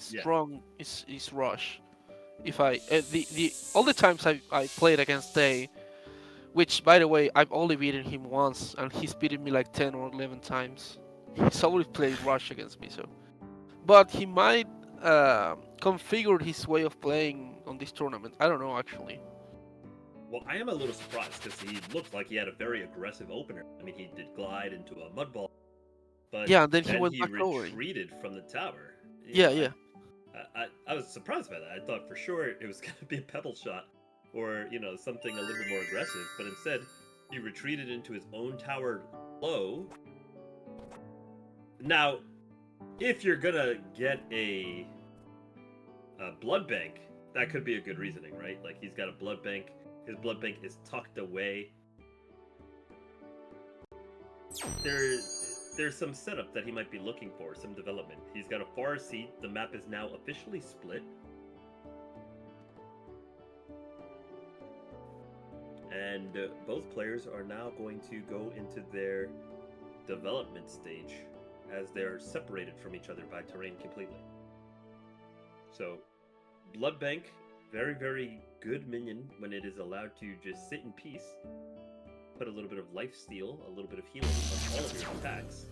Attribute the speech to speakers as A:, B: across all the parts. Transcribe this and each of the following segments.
A: Yeah.
B: strong is rush. If I the all the times I played against Day, which by the way I've only beaten him once, and he's beaten me like 10 or 11 times. He's always played rush against me, so. But he might configure his way of playing on this tournament. I don't know actually.
A: Well, I am a little surprised because he looked like he had a very aggressive opener. I mean, he did glide into a mud ball, but
B: Yeah, and then he
A: then
B: went
A: he
B: back lowering.
A: retreated from the tower. You
B: Yeah,
A: know,
B: yeah.
A: I was surprised by that. I thought for sure it was going to be a pebble shot or, something a little bit more aggressive, but instead he retreated into his own tower low. Now, if you're going to get a blood bank, that could be a good reasoning, right? Like he's got a blood bank, his blood bank is tucked away. There's some setup that he might be looking for, some development. He's got a far seat. The map is now officially split. And both players are now going to go into their development stage as they're separated from each other by terrain completely. So, Blood Bank, very, very good minion when it is allowed to just sit in peace. Put a little bit of life steal, a little bit of healing on all of your attacks.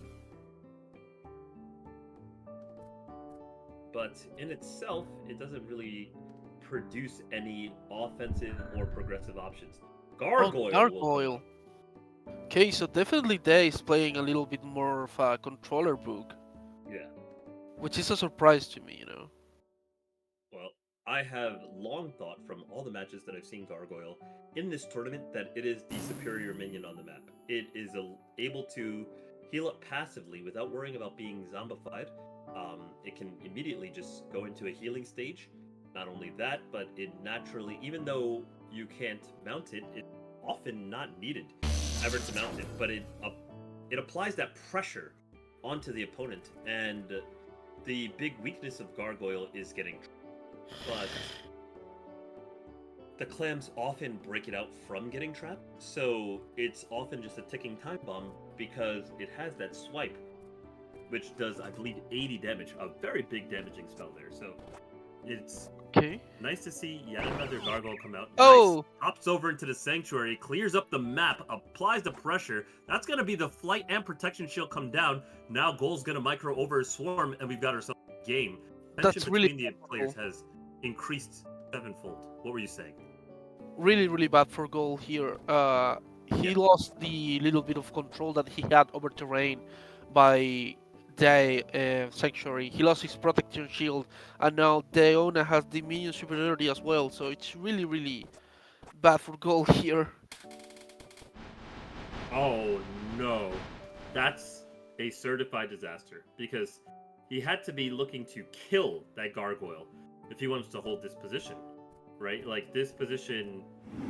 A: But in itself, it doesn't really produce any offensive or progressive options.
B: Oh,
A: Gargoyle will come
B: Gargoyle.
A: out.
B: Okay, so definitely Day is playing a little bit more of a controller book,
A: Yeah.
B: which is a surprise to me, you know.
A: Well, I have long thought from all the matches that I've seen Gargoyle in this tournament that it is the superior minion on the map. It is able to heal up passively without worrying about being zombified. It can immediately just go into a healing stage. Not only that, but it naturally, even though you can't mount it, it's often not needed ever to mount it, but it applies that pressure onto the opponent. And the big weakness of Gargoyle is getting, but the clams often break it out from getting trapped, so it's often just a ticking time bomb because it has that swipe, which does, I believe, 80 damage, a very big damaging spell there. So it's
B: Okay.
A: nice to see yet another Gargoyle come out. Nice.
B: Oh,
A: Hops over into the Sanctuary, clears up the map, applies the pressure. That's going to be the Flight and Protection Shield come down. Now Goal's going to micro over Swarm, and we've got ourselves a game. Tension
B: that's really
A: between the
B: bad for
A: players
B: goal.
A: has increased sevenfold. What were you saying?
B: Really, really bad for goal here.
A: Yeah.
B: He lost the little bit of control that he had over terrain by Day Sanctuary. He lost his protection shield, and now Deona has the minion superiority as well. So it's really, really bad for goal here.
A: Oh no. That's a certified disaster because he had to be looking to kill that gargoyle if he wants to hold this position, right? Like this position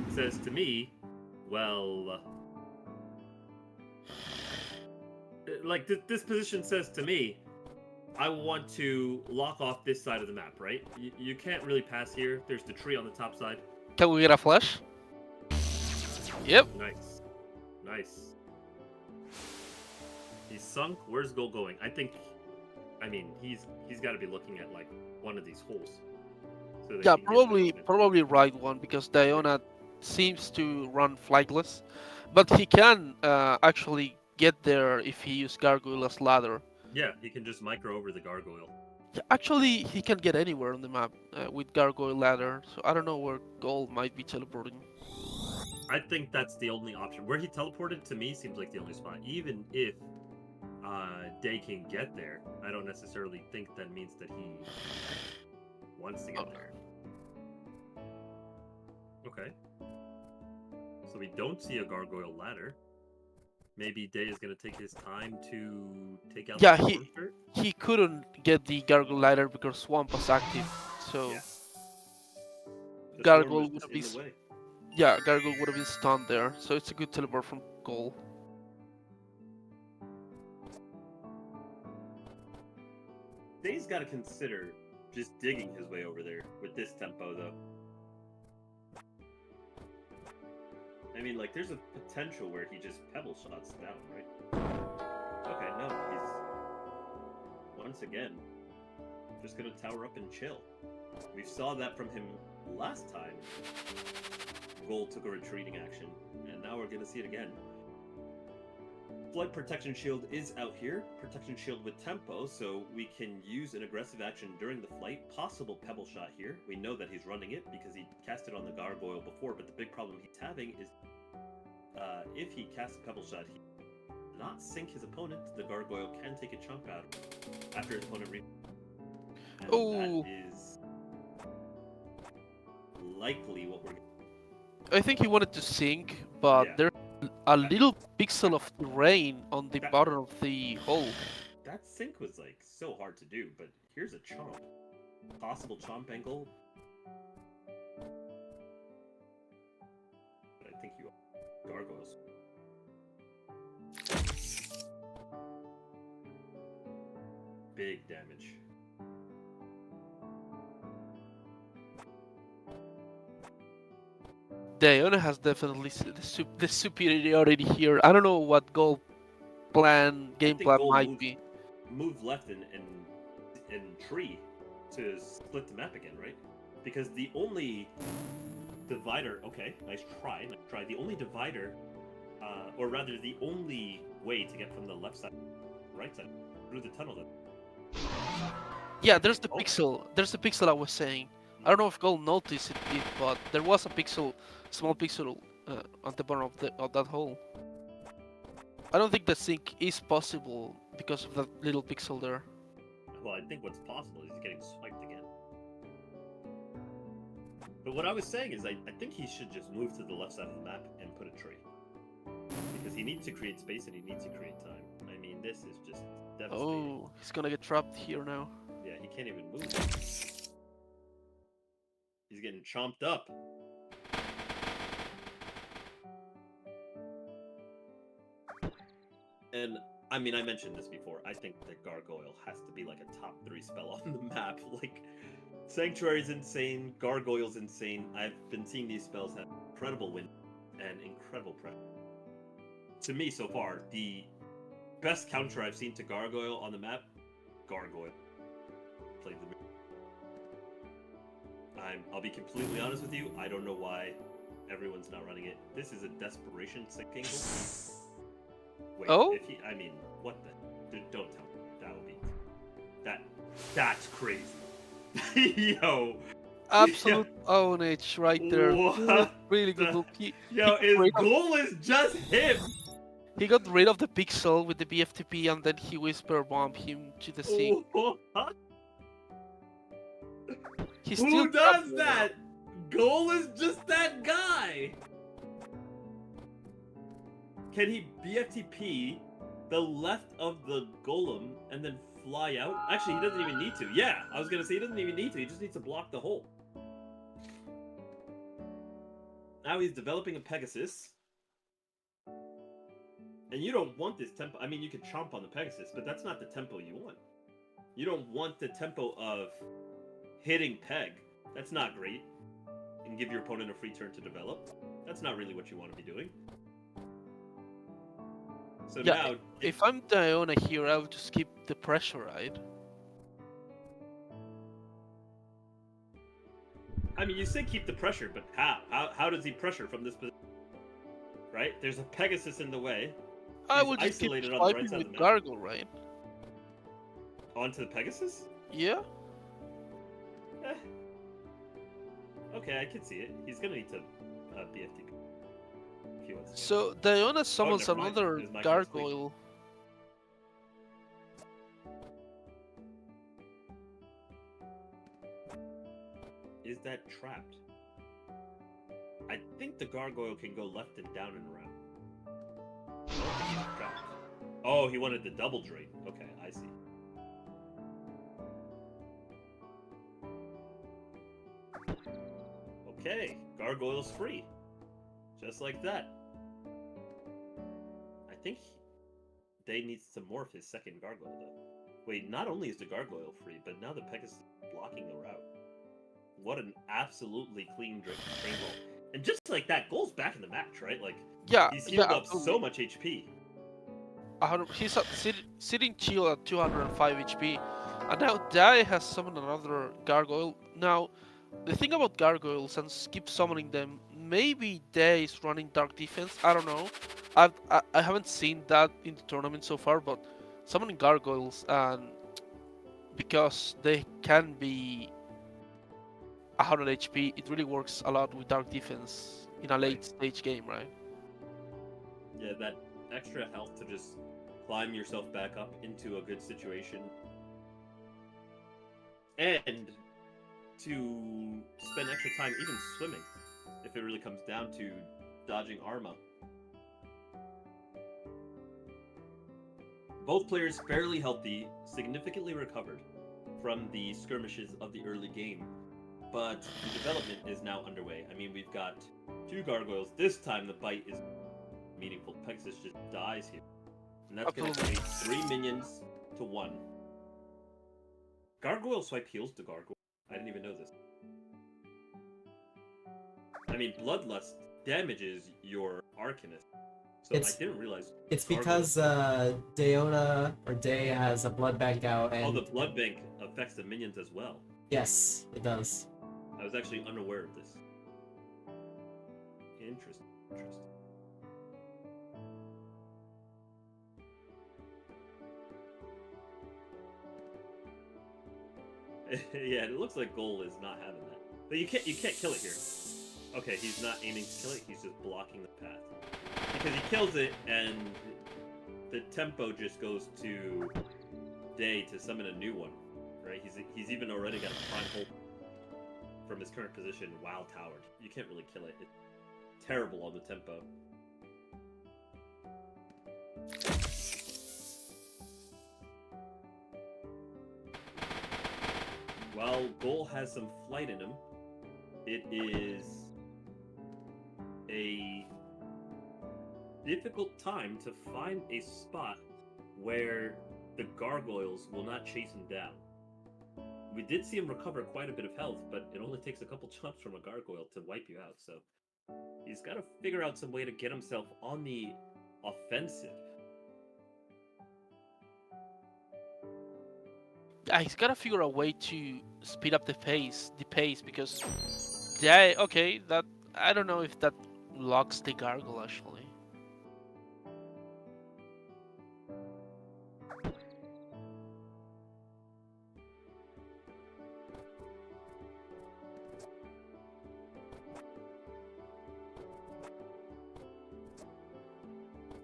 A: says to me, well, this position says to me, I want to lock off this side of the map, right? You can't really pass here. There's the tree on the top side.
B: Can we get a flash? Yep.
A: Nice. Nice. He's sunk. Where's Goal going? I mean, he's got to be looking at like one of these holes. So that
B: Yeah,
A: he can get the
B: probably right one because Diona seems to run flightless, but he can actually get there if he uses Gargoyle as ladder.
A: Yeah, he can just micro over the gargoyle.
B: Yeah, actually, he can get anywhere on the map with Gargoyle ladder, so I don't know where Gold might be teleporting.
A: I think that's the only option. Where he teleported to me seems like the only spot. Even if Day can get there, I don't necessarily think that means that he wants to get there. Okay. So we don't see a gargoyle ladder. Maybe Day is going to take his time to take out
B: Yeah,
A: the Storm Spirit.
B: he couldn't get the Gargoyle ladder because Swamp was active, so
A: Yeah. The storm
B: Gargoyle
A: was
B: would
A: just
B: have
A: in
B: been
A: the way.
B: yeah Gargoyle would have been stunned there. So it's a good teleport from Gold.
A: Day's got to consider just digging his way over there with this tempo, though. I mean, like, there's a potential where he just pebble shots down, right? Okay, no, he's once again just gonna tower up and chill. We saw that from him last time. Gold took a retreating action, and now we're gonna see it again. Flight Protection Shield is out here. Protection Shield with tempo, so we can use an aggressive action during the flight. Possible Pebble Shot here. We know that he's running it because he cast it on the Gargoyle before, but the big problem he's having is if he casts a Pebble Shot, he not sink his opponent. The Gargoyle can take a chunk out after his opponent
B: Oh,
A: that is likely what we're.
B: I think he wanted to sink, but
A: Yeah.
B: there's a little pixel of rain on the
A: That-
B: bottom of the hole.
A: That sink was like so hard to do, but here's a chomp. Possible chomp angle. But I think you gargoyles. Big damage.
B: Diona has definitely the superiority here. I don't know what goal game
A: think
B: plan
A: gold
B: might
A: moves-
B: be.
A: Move left and tree to split the map again, right? Because the only divider. Okay, nice try. The only divider, or rather, the only way to get from the left side, to the right side, through the tunnel.
B: Yeah, there's the
A: Oh.
B: pixel. There's the pixel I was saying. I don't know if Gold noticed it, but there was a pixel, small pixel, on the bottom of that hole. I don't think the sink is possible because of that little pixel there.
A: Well, I think what's possible is he's getting swiped again. But what I was saying is I think he should just move to the left side of the map and put a tree. Because he needs to create space and he needs to create time. I mean, this is just devastating.
B: Oh, he's gonna get trapped here now.
A: Yeah, he can't even move. He's getting chomped up. And I mean, I mentioned this before. I think that Gargoyle has to be like a top 3 spell on the map. Like, Sanctuary's insane, Gargoyle's insane. I've been seeing these spells have incredible win and incredible pressure. To me, so far, the best counter I've seen to Gargoyle on the map, Gargoyle played the. I'll be completely honest with you. I don't know why everyone's not running it. This is a desperation sink angle. Wait,
B: Oh?
A: if he, I mean, what the? Dude, don't tell me that would be That's crazy. Yo,
B: Absolute ownage right there.
A: What
B: Really good
A: the-
B: look.
A: yo, his
B: Wait up.
A: goal is just him.
B: He got rid of the pixel with the BFTP and then he whisper bombed him to the sink.
A: What?
B: He's
A: Who
B: still
A: does
B: trapped.
A: that? Goal is just that guy. Can he BFTP the left of the golem and then fly out? Actually, he doesn't even need to. Yeah, I was gonna say he doesn't even need to. He just needs to block the hole. Now he's developing a Pegasus. And you don't want this tempo. I mean, you could chomp on the Pegasus, but that's not the tempo you want. You don't want the tempo of hitting Peg. That's not great. And give your opponent a free turn to develop. That's not really what you want to be doing. So
B: Yeah,
A: now,
B: If I'm Diona here, I would just keep the pressure, right?
A: I mean, you say keep the pressure, but how? How does he pressure from this position? Right? There's a Pegasus in the way.
B: I
A: He's
B: would just keep
A: isolated on the right
B: swiping
A: side of
B: with
A: the map.
B: Gargle, right?
A: Onto the Pegasus?
B: Yeah?
A: Eh. Okay, I can see it. He's gonna need to BFTP. If he wants to.
B: So Diona summons
A: never mind.
B: another
A: There's my card sleep.
B: Gargoyle.
A: Is that trapped? I think the Gargoyle can go left and down and around. I don't think he's trapped. Oh, he wanted the double drain. Okay, I see. Okay, Gargoyle's free. Just like that. I think they needs to morph his second Gargoyle, though. Wait, not only is the Gargoyle free, but now the Pegasus is blocking the route. What an absolutely clean drain roll. And just like that, Goal's back in the match, right? Like,
B: Yeah,
A: he's healed
B: yeah,
A: up so much HP.
B: He's sitting chill at 205 HP. And now Dai has summoned another gargoyle. Now, the thing about gargoyles and keep summoning them, maybe Dai is running dark defense. I don't know. I haven't seen that in the tournament so far, but summoning gargoyles and because they can be 100 HP, it really works a lot with dark defense in a
A: Right.
B: late stage game, right?
A: Yeah, that extra health to just climb yourself back up into a good situation. And to spend extra time even swimming if it really comes down to dodging Arma. Both players fairly healthy, significantly recovered from the skirmishes of the early game, but the development is now underway. I mean, we've got 2 gargoyles. This time the bite is meaningful. Pegasus just dies here. And that's going to
B: Absolutely.
A: create 3 minions to 1. Gargoyle swipe heals to gargoyle. I didn't even know this. I mean, Bloodlust damages your Arcanist. So I didn't realize.
C: It's
A: gargoyles-
C: because Deona or Day has a blood bank out, and
A: Oh, the blood bank affects the minions as well.
C: yes, it does.
A: I was actually unaware of this. Interesting. Yeah, it looks like Goal is not having that. But you can't kill it here. Okay, he's not aiming to kill it, he's just blocking the path. Because he kills it and the tempo just goes to Day to summon a new one. Right? He's even already got a prime hold from his current position while towered. You can't really kill it. It's terrible on the tempo. While Goal has some flight in him, it is a difficult time to find a spot where the gargoyles will not chase him down. We did see him recover quite a bit of health, but it only takes a couple jumps from a gargoyle to wipe you out, so he's got to figure out some way to get himself on the offensive.
B: Yeah, he's gotta figure a way to speed up the pace because yeah, okay, that I don't know if that locks the gargoyle actually.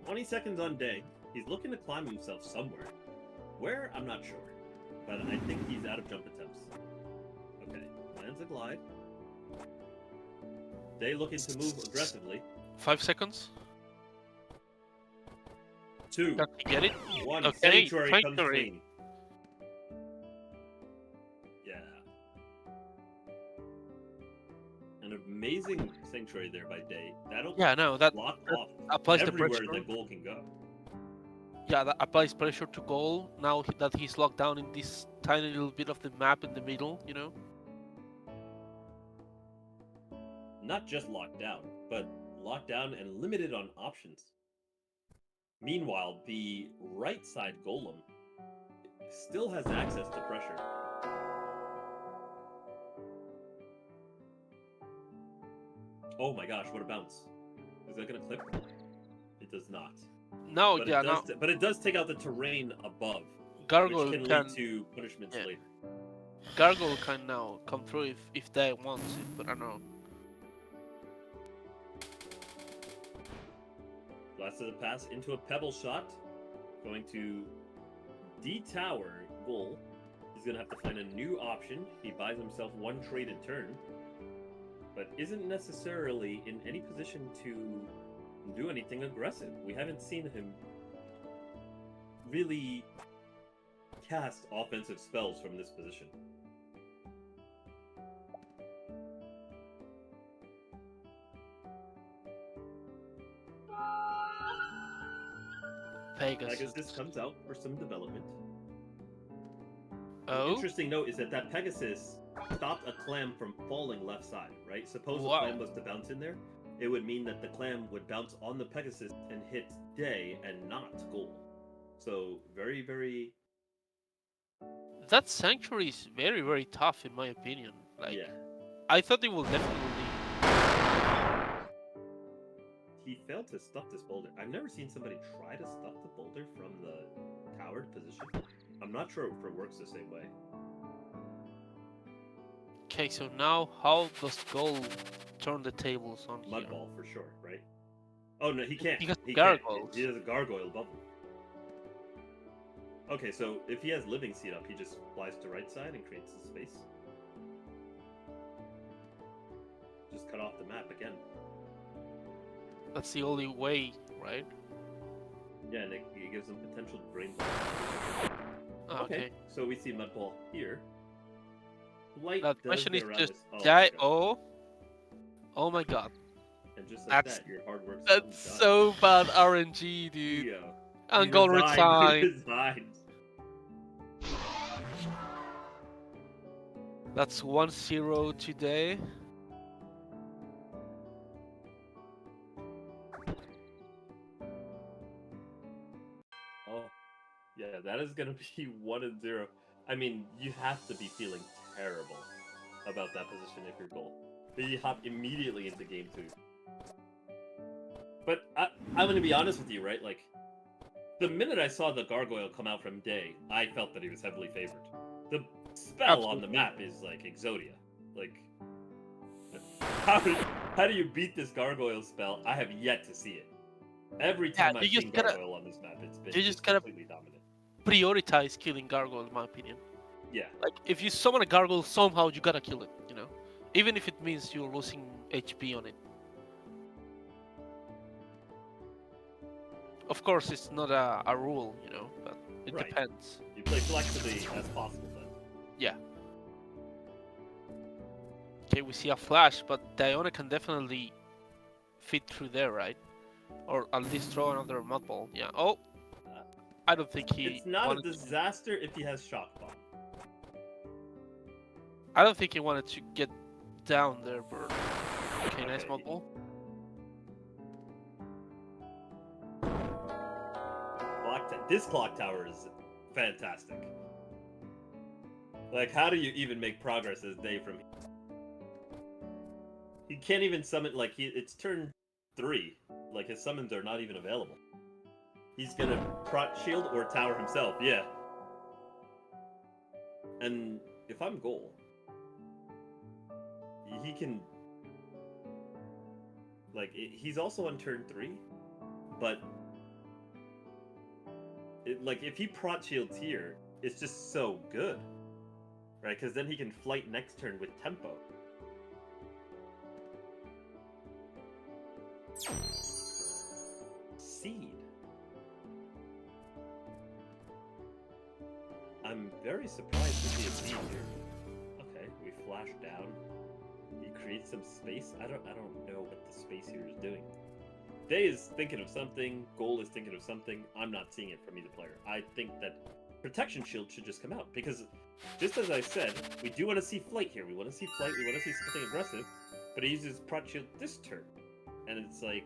A: "20 seconds on Day. He's looking to climb himself somewhere. Where? I'm not sure. But I think he's out of jump attempts. Okay, lands a glide. Day looking to move aggressively.
B: 5 seconds.
A: 2,
B: Can he get it?
A: 1.
B: Okay,
A: Sanctuary comes
B: Sanctuary.
A: clean. Yeah. An amazing Sanctuary there by Day. That'll
B: Yeah, no, that
A: block off
B: applies the
A: everywhere
B: pressure.
A: the Goal can go.
B: Yeah, that applies pressure to goal. Now that he's locked down in this tiny little bit of the map in the middle, you know.
A: Not just locked down, but locked down and limited on options. Meanwhile, the right side Golem still has access to pressure. Oh my gosh, what a bounce. Is that going to clip? It does not.
B: No,
A: But
B: yeah,
A: it
B: no.
A: does but it does take out the terrain above,
B: Gargoyle
A: which can
B: can
A: lead to punishments
B: yeah.
A: later.
B: Gargoyle can now come through if they want to, but I don't know.
A: Last of the pass into a pebble shot. Going to de-tower Goal. He's going to have to find a new option. He buys himself 1 trade in turn, but isn't necessarily in any position to do anything aggressive. We haven't seen him really cast offensive spells from this position. Pegasus comes out for some development.
B: Oh,
A: An interesting note is that Pegasus stopped a clam from falling left side, right? Suppose
B: Wow.
A: the clam was to bounce in there, it would mean that the clam would bounce on the Pegasus and hit Day and not Goal. So very, very
B: that Sanctuary is very, very tough in my opinion. Like,
A: Yeah.
B: I thought they will definitely.
A: He failed to stuff this boulder. I've never seen somebody try to stuff the boulder from the towered position. I'm not sure if it works the same way.
B: Okay, so now how does Gold turn the tables on here?
A: Mudball for sure, right? Oh no, he can't.
B: He has
A: He
B: gargoyles.
A: can't. He has a gargoyle above him. Okay, so if he has living seed up, he just flies to right side and creates a space. Just cut off the map again.
B: That's the only way, right?
A: Yeah, and it gives him potential drain.
B: Ah, okay.
A: So we see Mudball here. Light
B: Now the
A: does
B: question
A: get
B: is
A: around
B: just
A: this. Oh,
B: die.
A: my God.
B: Oh my god.
A: And just like
B: That's
A: that, your hard work.
B: That's so bad RNG, dude.
A: Yeah.
B: And Gold
A: He
B: resign.
A: resigned.
B: That's 1-0 today.
A: Oh, yeah, that is gonna be 1-0. I mean, you have to be feeling terrible about that position if you're goal. Then you hop immediately into game 2. But I'm gonna be honest with you, right? Like, the minute I saw the gargoyle come out from Day, I felt that he was heavily favored. The spell on the
B: Absolutely.
A: map is like Exodia. Like, how do you beat this gargoyle spell? I have yet to see it. Every
B: Yeah,
A: time
B: you
A: I've
B: just
A: seen
B: gotta-
A: gargoyle on this map, it's been
B: you just gotta-
A: completely dominant.
B: Prioritize killing Gargoyle, in my opinion.
A: Yeah.
B: Like, if you summon a Gargoyle, somehow you gotta kill it, you know? Even if it means you're losing HP on it. Of course, it's not a rule, you know, but it
A: Right.
B: depends.
A: You play flexibly as possible then.
B: Yeah. Okay, we see a flash, but Diona can definitely fit through there, right? Or at least throw another mud ball. Yeah. Oh, I don't think he.
A: It's not a
B: wanted to-
A: disaster if he has shock bomb.
B: I don't think he wanted to get down there, Bird. Okay, nice
A: Okay.
B: mud ball.
A: This clock tower is fantastic. Like, how do you even make progress as Day from here? He can't even summon, like, it's turn 3. Like, his summons are not even available. He's gonna prot shield or tower himself, yeah. And if I'm goal, he can, like, he's also on turn 3, but like, if he prot shields here, it's just so good, right? Because then he can flight next turn with tempo. Seed. I'm very surprised to see a seed here. Okay, we flash down. He creates some space. I don't know what the space here is doing. Day is thinking of something, Goal is thinking of something. I'm not seeing it from either player. I think that Protection Shield should just come out, because just as I said, we do want to see Flight here. We want to see Flight, we want to see something aggressive, but he uses Prot Shield this turn. And it's like,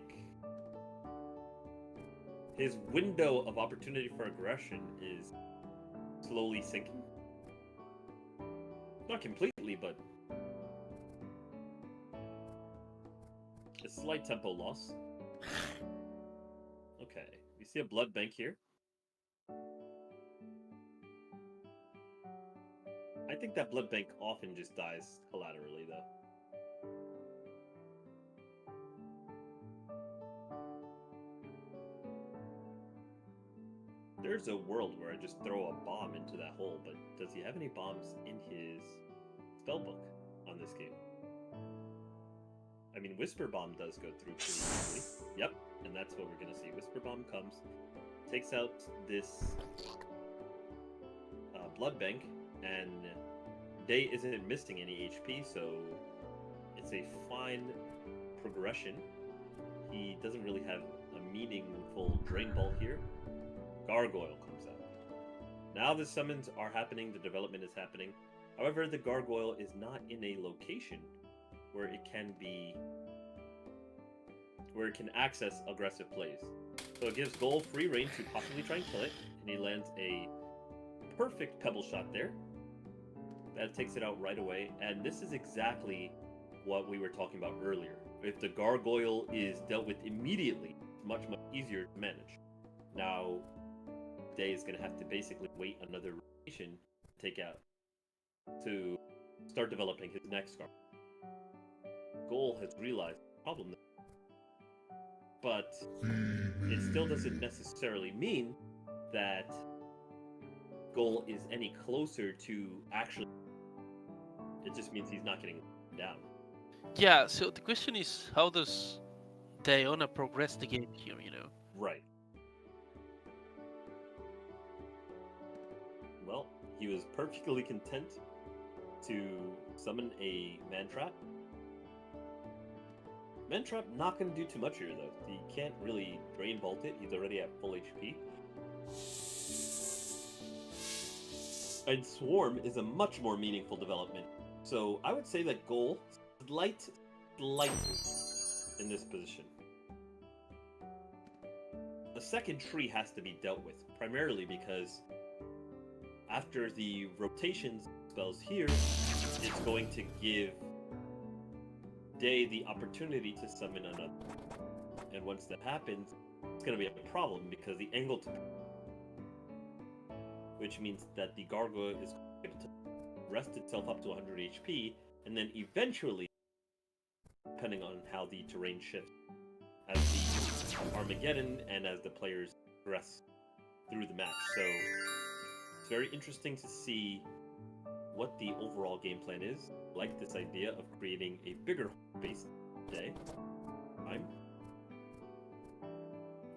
A: his window of opportunity for aggression is slowly sinking. Not completely, but a slight tempo loss. Okay, we see a blood bank here. I think that blood bank often just dies collaterally, though. There's a world where I just throw a bomb into that hole, but does he have any bombs in his spellbook on this game? I mean, Whisper Bomb does go through pretty easily. Yep, and that's what we're gonna see. Whisper Bomb comes, takes out this blood bank, and Day isn't missing any HP, so it's a fine progression. He doesn't really have a meaningful Drain Ball here. Gargoyle comes out. Now the summons are happening, the development is happening. However, the Gargoyle is not in a location where it can access aggressive plays. So it gives Goal free reign to possibly try and kill it, and he lands a perfect pebble shot there. That takes it out right away, and this is exactly what we were talking about earlier. If the gargoyle is dealt with immediately, it's much easier to manage. Now, Day is going to have to basically wait another rotation to start developing his next gargoyle. Goal has realized the problem, but it still doesn't necessarily mean that Goal is any closer to actually. It just means he's not getting down.
B: Yeah, so the question is, how does Diona progress the game here, you know?
A: Right. Well, he was perfectly content to summon a Mantrap. Mantrap not going to do too much here, though. He can't really Drain Bolt it. He's already at full HP. And Swarm is a much more meaningful development. So I would say that Goal, slight in this position. The second tree has to be dealt with, primarily because after the rotations spells here, it's going to give Day the opportunity to summon another. And once that happens, it's going to be a problem because the angle to... Which means that the gargoyle is able to rest itself up to 100 HP, and then eventually, depending on how the terrain shifts, as the Armageddon and as the players progress through the match. So it's very interesting to see what the overall game plan is. I like this idea of creating a bigger base Day time.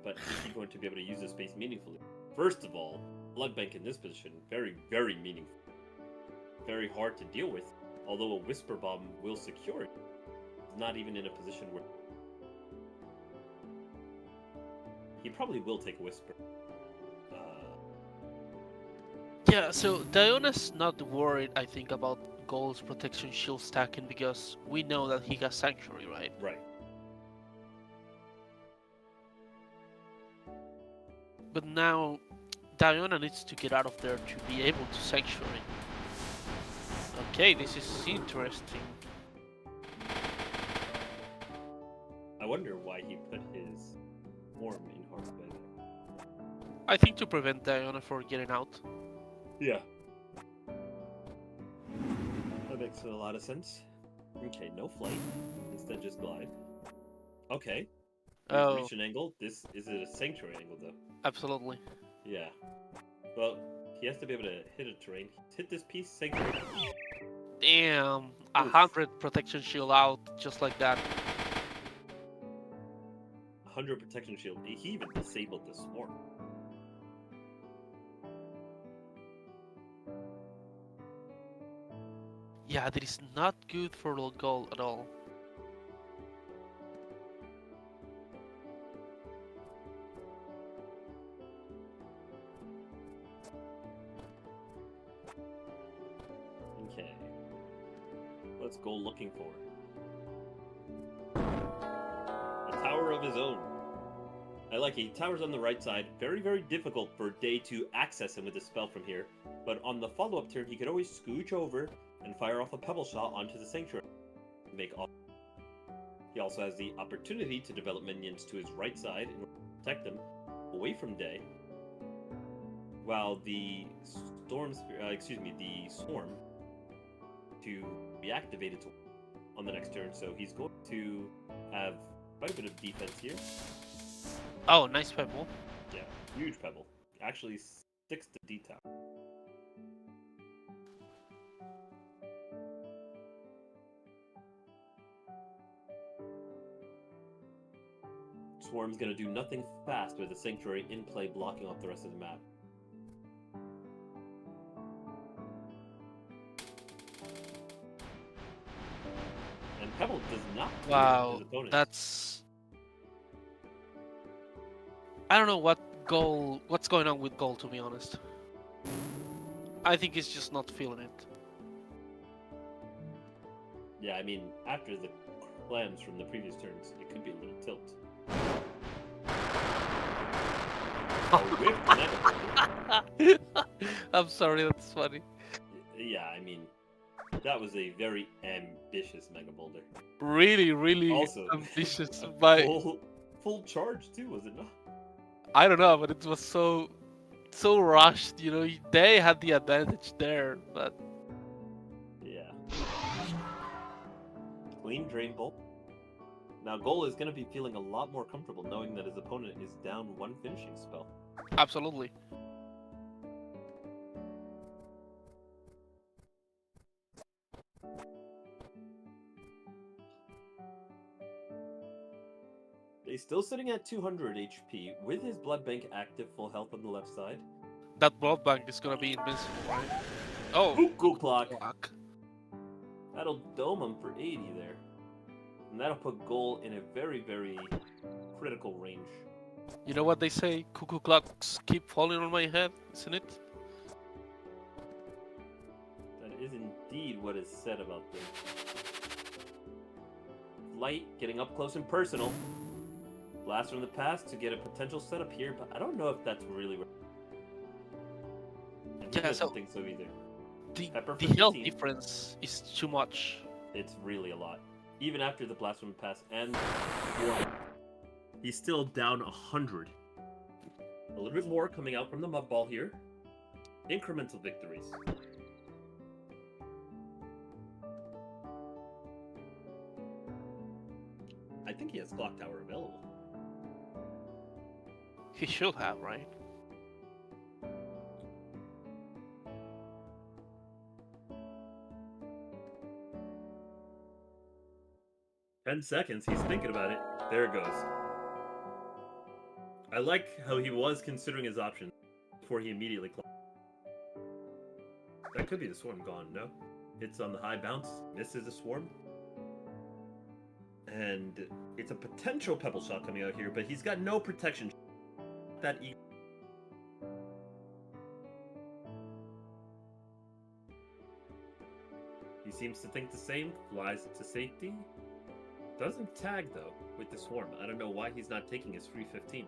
A: But is he going to be able to use this space meaningfully? First of all, Blood Bank in this position, very, very meaningful. Very hard to deal with, although a Whisper Bomb will secure it. He's not even in a position where... He probably will take a Whisper.
B: Yeah, so Diona's not worried, I think, about Goal's protection shield stacking because we know that he has Sanctuary, right?
A: Right.
B: But now, Diona needs to get out of there to be able to Sanctuary. Okay, this is interesting.
A: I wonder why he put his form in harm's way there.
B: I think to prevent Diona from getting out.
A: Yeah. That makes a lot of sense. Okay, no flight. Instead, just glide. Okay.
B: Oh.
A: Reach an angle. This is a Sanctuary angle, though.
B: Absolutely.
A: Yeah. Well, he has to be able to hit a terrain. Hit this piece, Sanctuary.
B: Damn, 100 protection shield out, just like that.
A: 100 protection shield. He even disabled the Swarm.
B: Yeah, that is not good for the goal at all.
A: Okay. What's Goal looking for? A tower of his own. I like it. He towers on the right side. Very, very difficult for Day to access him with the spell from here. But on the follow-up turn, he could always scooch over and fire off a Pebble Shot onto the Sanctuary. He also has the opportunity to develop minions to his right side in order to protect them away from Day. While the the Swarm to be activated on the next turn, so he's going to have quite a bit of defense here.
B: Oh, nice pebble.
A: Yeah, huge pebble. Actually sticks to D-Tower. Swarm's gonna do nothing fast with the Sanctuary in play, blocking off the rest of the map. And Pebble does not clear his
B: Wow,
A: opponent.
B: that's... I don't know what's going on with Goal, to be honest. I think he's just not feeling it.
A: Yeah, I mean, after the clams from the previous turns, it could be a little tilt.
B: I'm sorry, that's funny.
A: Yeah, I mean, That was a very ambitious Mega Boulder.
B: Really
A: Also,
B: ambitious. But
A: full charge too, was it not?
B: I don't know, but it was so rushed. You know, they had the advantage there, but
A: Yeah. Clean Drain Bolt. Now Goal is going to be feeling a lot more comfortable knowing that his opponent is down one finishing spell.
B: absolutely.
A: He's still sitting at 200 HP with his Blood Bank active, full health on the left side.
B: That blood bank is gonna be invincible, right? Oh,
A: Cuckoo Clock.
B: fuck.
A: That'll dome him for 80 there. And that'll put Goal in a very, very critical range.
B: You know what they say? Cuckoo clocks keep falling on my head, isn't it?
A: That is indeed what is said about this. Light getting up close and personal. Blast from the past to get a potential setup here, but I don't know if that's really. And he
B: Yeah,
A: doesn't
B: so-
A: think so either.
B: The
A: Pepper
B: the
A: for
B: health
A: 15.
B: difference is too much.
A: It's really a lot. Even after the blast from the past and one, he's still down 100. A little bit more coming out from the mud ball here. Incremental victories. I think he has Clock Tower available.
B: He should have, right?
A: Ten seconds, he's thinking about it. There it goes. I like how he was considering his options before he immediately clocked. That could be the swarm gone, no? It's on the high bounce, misses the swarm. And it's a potential pebble shot coming out here, but he's got no protection. That he seems to think the same, flies to safety. Doesn't tag though with the swarm. I don't know why he's not taking his free 15.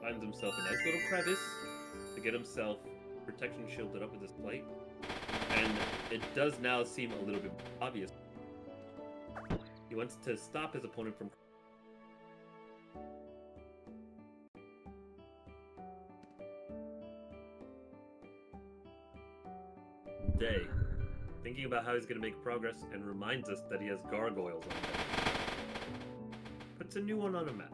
A: Finds himself a nice little crevice to get himself protection shielded up with this plate. And it does now seem a little bit obvious. He wants to stop his opponent from. Day. Thinking about how he's going to make progress and reminds us that he has gargoyles on deck. Puts a new one on a map.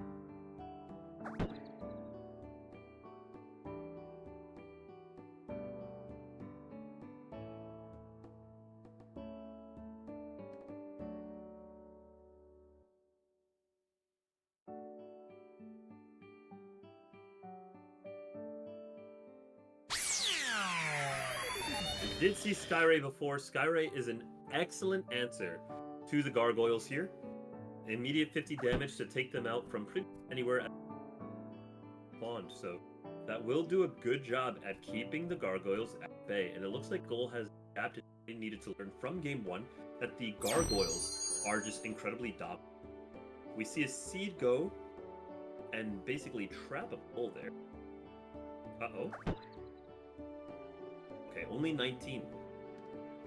A: Did see Skyray before. Skyray is an excellent answer to the gargoyles here. Immediate 50 damage to take them out from pretty much anywhere at spawn. So that will do a good job at keeping the gargoyles at bay. And it looks like Goal has adapted what he needed to learn from game 1 that the gargoyles are just incredibly dominant. We see a seed go and basically trap a bull there. Uh-oh. Okay, only 19.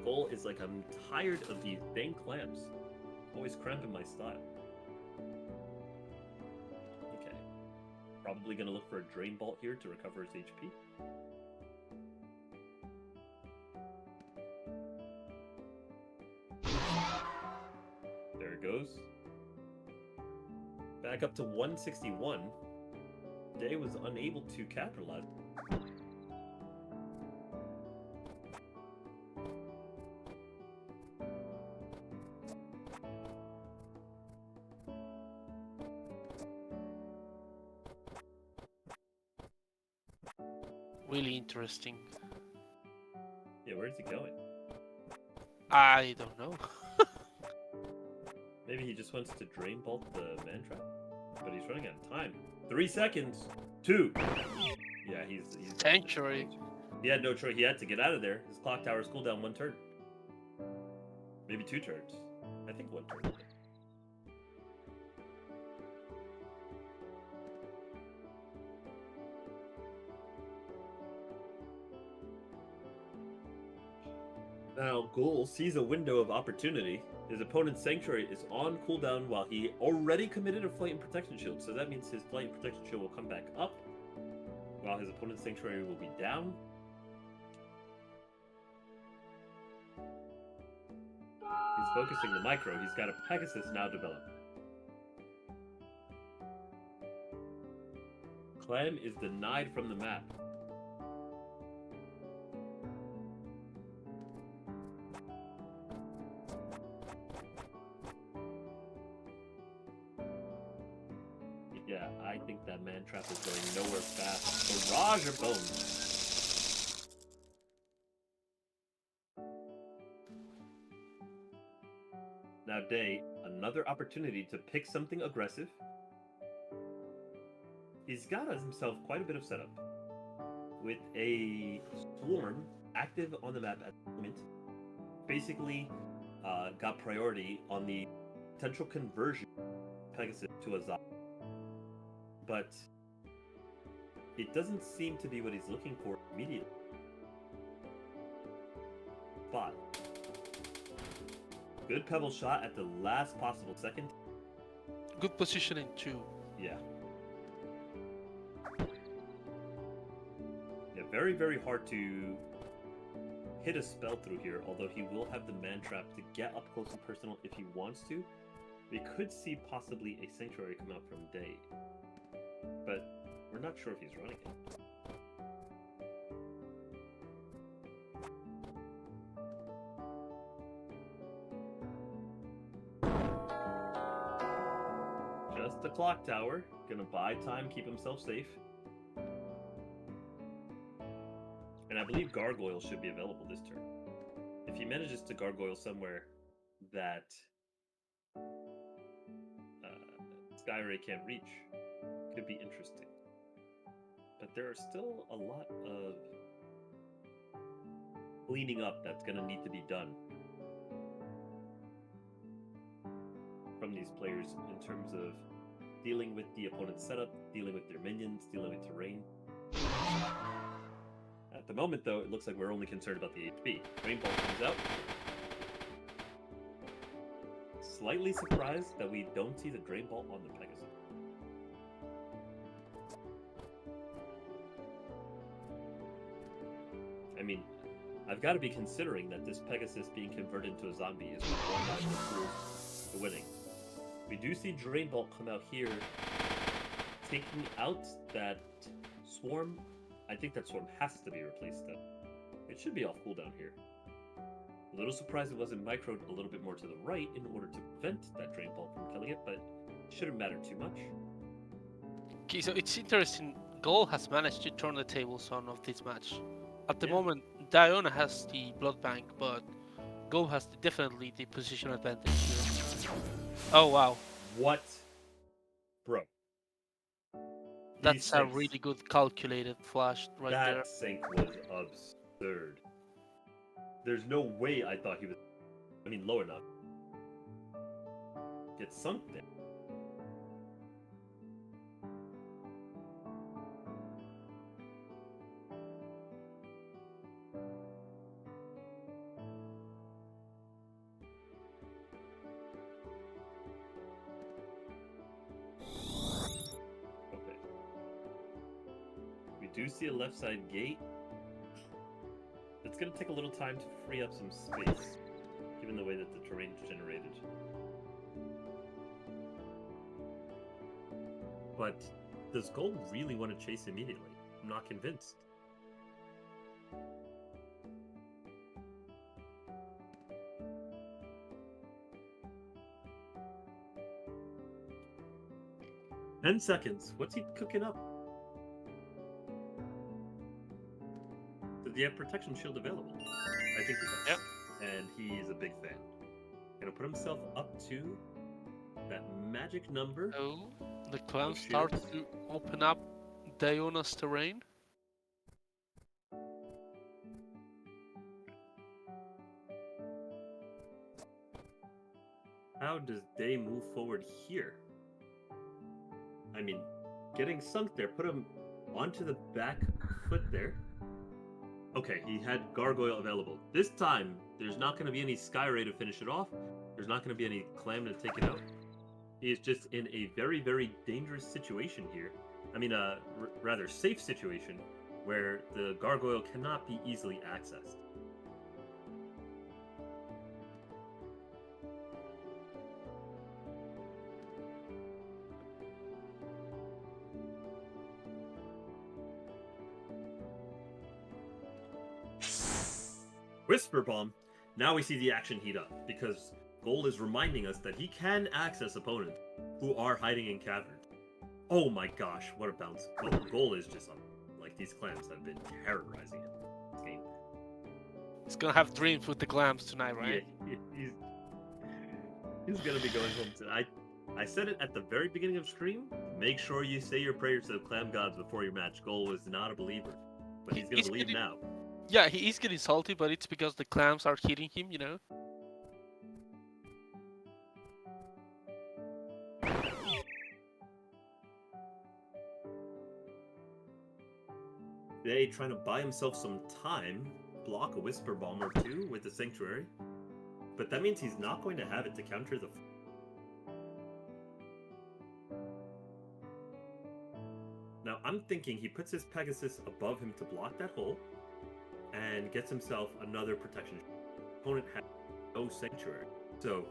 A: Goal is like, I'm tired of these dang clamps. Always cramping my style. Okay. Probably gonna look for a Drain Bolt here to recover his HP. There it goes. Back up to 161. Day was unable to capitalize.
B: Really interesting.
A: Yeah, where's he going?
B: I don't know.
A: Maybe he just wants to Drain Bolt the Man Trap? But he's running out of time. 3 seconds! 2! Yeah, he's
B: Sanctuary.
A: He had no choice. He had to get out of there. His clock tower's cooled down 1 turn. Maybe 2 turns. I think 1 turn. Now, Ghoul sees a window of opportunity. His opponent's Sanctuary is on cooldown while he already committed a Flight and Protection Shield, so that means his Flight and Protection Shield will come back up, while his opponent's Sanctuary will be down. He's focusing the micro. He's got a Pegasus now developed. Clem is denied from the map. Yeah, I think that man trap is going nowhere fast. Barrage of bones. Now, Day, another opportunity to pick something aggressive. He's got himself quite a bit of setup. With a swarm active on the map at the moment. Basically, got priority on the potential conversion of Pegasus to a zombie. But it doesn't seem to be what he's looking for immediately. Spot. Good pebble shot at the last possible second.
B: Good positioning too.
A: Yeah. Yeah, very, very hard to hit a spell through here, although he will have the man trap to get up close and personal if he wants to. We could see possibly a Sanctuary come out from Day. But we're not sure if he's running it. Just a clock tower. Gonna buy time, keep himself safe. And I believe Gargoyle should be available this turn. If he manages to Gargoyle somewhere that Skyray can't reach, could be interesting. But there are still a lot of cleaning up that's going to need to be done from these players in terms of dealing with the opponent's setup, dealing with their minions, dealing with terrain. At the moment, though, it looks like we're only concerned about the HP. Rainbow comes out. Slightly surprised that we don't see the Drain Bolt on the Pegasus. I mean, I've got to be considering that this Pegasus being converted into a zombie is one of the tools to winning. We do see Drain Bolt come out here, taking out that Swarm. I think that Swarm has to be replaced, though. It should be off cooldown here. A little surprised it wasn't microed a little bit more to the right in order to prevent that Drain Bolt from killing it, but it shouldn't matter too much.
B: Okay, so it's interesting. Ghoul has managed to turn the tables on of this match. At the moment, Diona has the blood bank, but Ghoul has definitely the position advantage here. Oh wow.
A: What? Bro.
B: That's a really good calculated flash right there.
A: That sync was absurd. There's no way I thought he was... I mean, low enough. Get sunk there. Okay. We do see a left side gate. It's going to take a little time to free up some space, given the way that the terrain is generated. But does Gold really want to chase immediately? I'm not convinced. "10 seconds. What's he cooking up? Does he have Protection Shield available?" I think he does.
B: Yep.
A: And he is a big fan. Gonna put himself up to that magic number.
B: Oh, the clown
A: shields.
B: starts to open up Diona's terrain.
A: How does Day move forward here? I mean, getting sunk there, put him onto the back foot there. Okay, he had Gargoyle available. This time, there's not going to be any Skyray to finish it off. There's not going to be any Clam to take it out. He is just in a very, very dangerous situation here. I mean, rather safe situation where the Gargoyle cannot be easily accessed. Whisper Bomb. Now we see the action heat up because Gold is reminding us that he can access opponents who are hiding in caverns. Oh my gosh, what a bounce. Gold is just on. Like, these clams have been terrorizing him this game.
B: He's gonna have dreams with the clams tonight, right?
A: Yeah, he's gonna be going home tonight. I said it at the very beginning of stream. Make sure you say your prayers to the clam gods before your match. Gold is not a believer, but he's gonna believe now.
B: Yeah, he is getting salty, but it's because the clams are hitting him, you know?
A: Day trying to buy himself some time, block a Whisper Bomb or two with the Sanctuary. But that means he's not going to have it to counter the... Now, I'm thinking he puts his Pegasus above him to block that hole, and gets himself another protection. Opponent has no Sanctuary. So,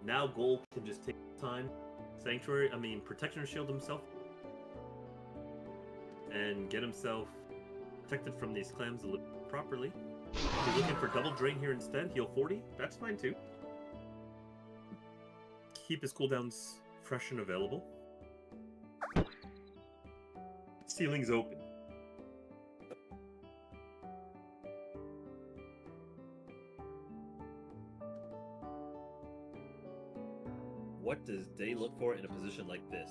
A: now Gold can just take time, Protection Shield himself, and get himself protected from these clams a little properly. If you're looking for double drain here instead, heal 40, that's fine too. Keep his cooldowns fresh and available. Ceiling's open. What does Day look for in a position like this?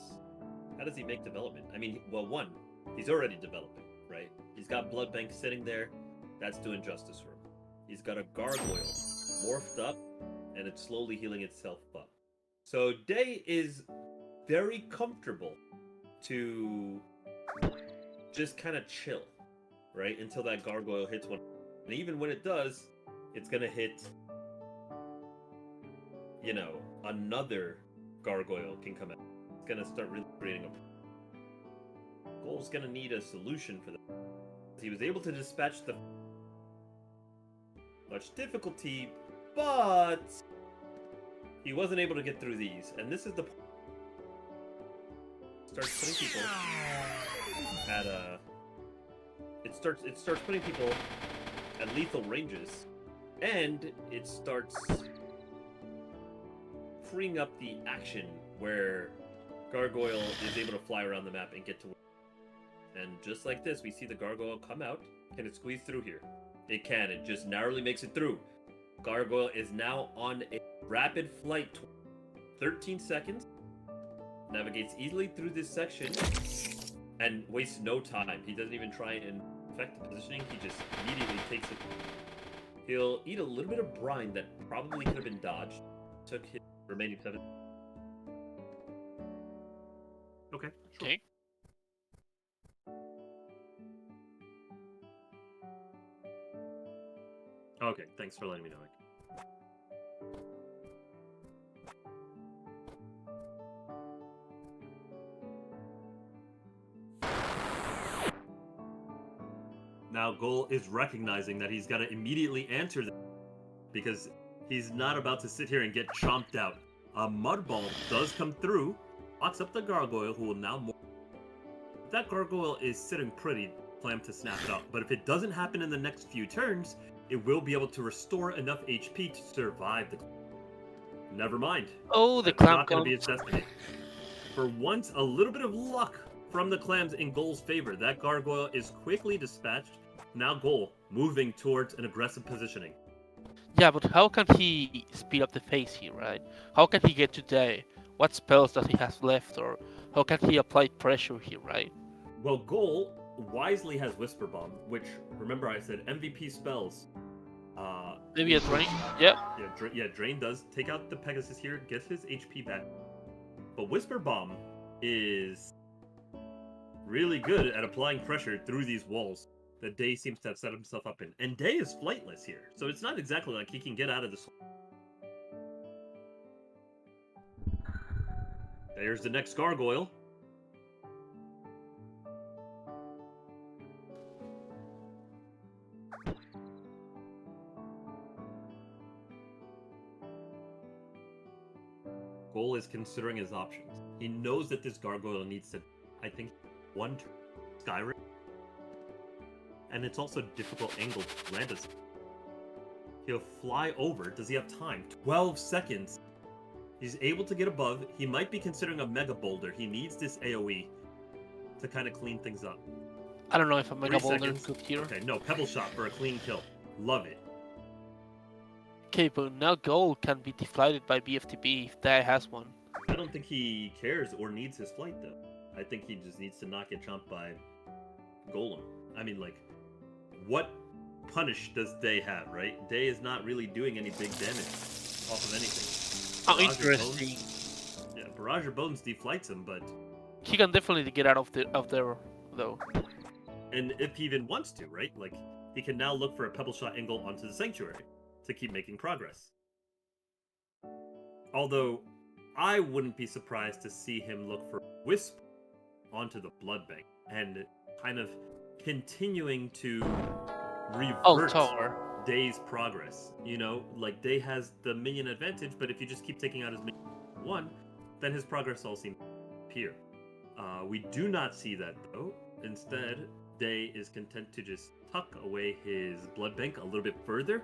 A: How does he make development? I mean, well, one, he's already developing, right? He's got Blood Bank sitting there. That's doing justice for him. He's got a Gargoyle morphed up, and it's slowly healing itself up. So Day is very comfortable to just kind of chill, right? Until that Gargoyle hits one. And even when it does, it's going to hit, you know, another Gargoyle can come out. It's going to start really creating a... Gold's going to need a solution for that. He was able to dispatch the... much difficulty, but he wasn't able to get through these. And this is the... starts putting people at it starts putting people at lethal ranges, and it starts freeing up the action where Gargoyle is able to fly around the map and get to win. And just like this, we see the Gargoyle come out. Can it squeeze through here? It can. It just narrowly makes it through. Gargoyle is now on a rapid flight. 13 seconds. Navigates easily through this section and wastes no time. He doesn't even try and affect the positioning. He just immediately takes it. He'll eat a little bit of brine that probably could have been dodged. Took his remaining 7. Okay. Sure.
B: Okay.
A: Okay, thanks for letting me know. Now, Goal is recognizing that he's got to immediately answer this because he's not about to sit here and get chomped out. A Mud Ball does come through, locks up the Gargoyle, who will now... If that Gargoyle is sitting pretty, plan to snap it up. But if it doesn't happen in the next few turns, it will be able to restore enough HP to survive the... Never mind.
B: Oh, the
A: That's
B: clam
A: not going to be
B: comes.
A: its destiny. For once, a little bit of luck from the clams in Goal's favor. That Gargoyle is quickly dispatched. Now Goal moving towards an aggressive positioning.
B: Yeah, but how can he speed up the phase here, right? How can he get to Day? What spells does he have left, or how can he apply pressure here, right?
A: Well, Goal wisely has Whisper Bomb, which, remember I said MVP spells.
B: Maybe a drain? Yep.
A: Yeah, Drain does take out the Pegasus here, gets his HP back. But Whisper Bomb is really good at applying pressure through these walls. that Day seems to have set himself up in. And Day is flightless here, so it's not exactly like he can get out of this. There's the next gargoyle. Goal is considering his options. He knows that this gargoyle needs to, I think, one Skyrim. And it's also a difficult angle to land us. He'll fly over. Does he have time? 12 seconds. He's able to get above. He might be considering a Mega Boulder. He needs this AoE to kind of clean things up.
B: I don't know if a Mega
A: 3
B: Boulder
A: seconds.
B: could here.
A: Okay, no, Pebble Shot for a clean kill. Love it.
B: Okay, but now gold can be deflated by BFTB if Dai has one.
A: I don't think he cares or needs his flight, though. I think he just needs to not get jumped by Golem. I mean, like, what punish does Day have, right? Day is not really doing any big damage off of anything.
B: Oh,
A: Barrage of
B: interesting.
A: Bones, yeah, Barrage of Bones deflights him, but...
B: He can definitely get out of there, though.
A: And if he even wants to, right? Like, he can now look for a Pebble Shot angle onto the Sanctuary to keep making progress. Although, I wouldn't be surprised to see him look for Wisp onto the Blood Bank and kind of continuing to revert
B: Tower.
A: Day's progress. You know, like Day has the minion advantage, but if you just keep taking out his minion one, then his progress all seems to appear. We do not see that though. Instead, Day is content to just tuck away his blood bank a little bit further,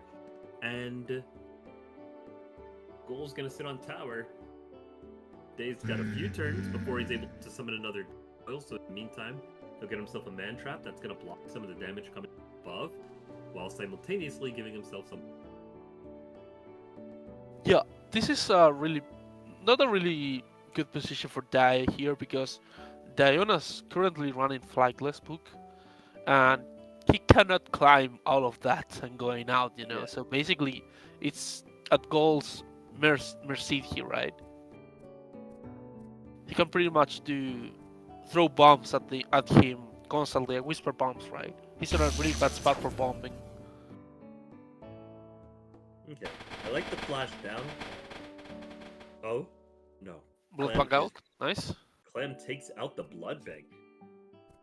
A: and Goal's gonna sit on tower. Day's got a few turns before he's able to summon another oil, so in the meantime, he'll get himself a man trap that's gonna block some of the damage coming above, while simultaneously giving himself some.
B: Yeah, this is really not a really good position for Dai here because Diona's currently running flagless book, and he cannot climb all of that and going out, you know.
A: Yeah.
B: So basically, it's at Goal's mercy here, right? He can pretty much throw bombs at him constantly, and whisper bombs, right? He's in a really bad spot for bombing.
A: Okay, I like the flash down. Oh, no.
B: Blood
A: Clam
B: Bank out, nice.
A: Clam takes out the blood bank.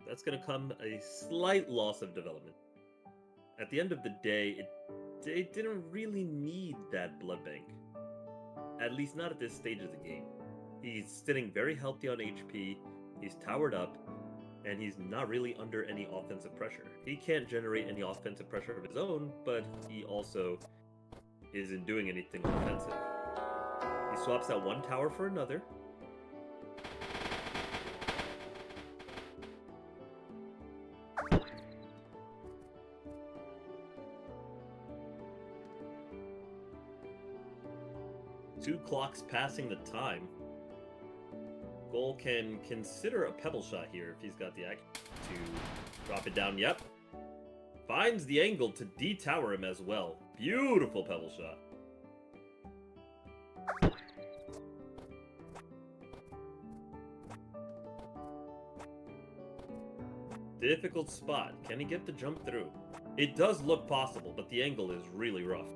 A: That's gonna come a slight loss of development. At the end of the day, it didn't really need that blood bank. At least not at this stage of the game. He's sitting very healthy on HP, he's towered up, and he's not really under any offensive pressure. He can't generate any offensive pressure of his own, but he also isn't doing anything offensive. He swaps out one tower for another. Two clocks passing the time. Goal can consider a Pebble Shot here if he's got the action to drop it down. Yep. Finds the angle to de-tower him as well. Beautiful Pebble Shot. Difficult spot. Can he get the jump through? It does look possible, but the angle is really rough.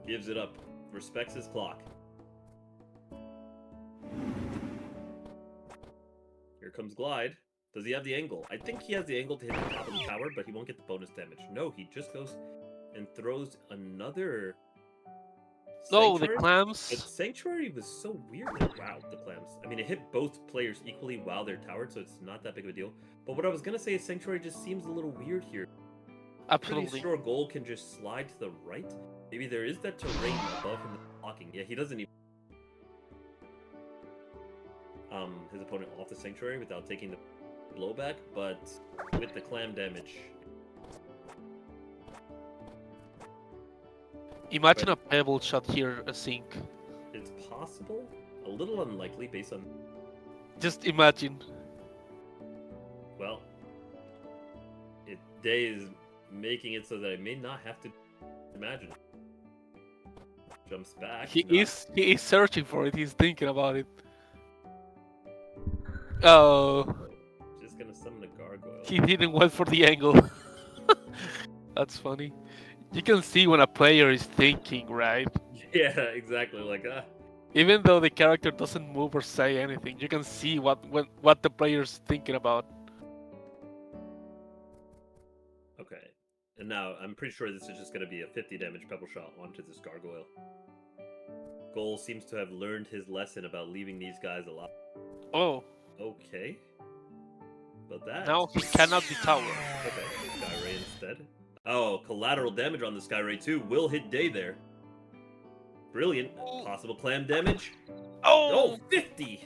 A: Gives it up. Respects his clock. Here comes Glide. Does he have the angle? I think he has the angle to hit the top of the tower, but he won't get the bonus damage. No, he just goes and throws another...
B: Oh, the
A: Sanctuary?
B: clams.
A: The Sanctuary was so weird. Wow, the clams. I mean, it hit both players equally while they're towered, so it's not that big of a deal. But what I was going to say is Sanctuary just seems a little weird here.
B: Absolutely.
A: Pretty sure Goal can just slide to the right. Maybe there is that terrain above him blocking. Yeah, he doesn't even... his opponent off the Sanctuary without taking the blowback, but with the clam damage.
B: Imagine a Pebble Shot here, a sink.
A: It's possible. A little unlikely based on...
B: Just imagine.
A: Well, Day is making it so that I may not have to imagine. Jumps back.
B: He
A: no.
B: is searching for it. He's thinking about it. Oh,
A: Just gonna summon a guard. gargoyle.
B: He didn't wait for the angle. That's funny. You can see when a player is thinking, right?
A: Yeah, exactly. Like,
B: Even though the character doesn't move or say anything, you can see what the player's thinking about.
A: okay. And now I'm pretty sure this is just going to be a 50 damage pebble shot onto this gargoyle. Goal seems to have learned his lesson about leaving these guys alive.
B: Oh,
A: Okay. But that.
B: now he cannot be tower.
A: Okay, Sky Ray instead. Oh, collateral damage on the Sky Ray too. Will hit Day there. Brilliant. Possible clam damage.
B: Oh!
A: Oh, 50!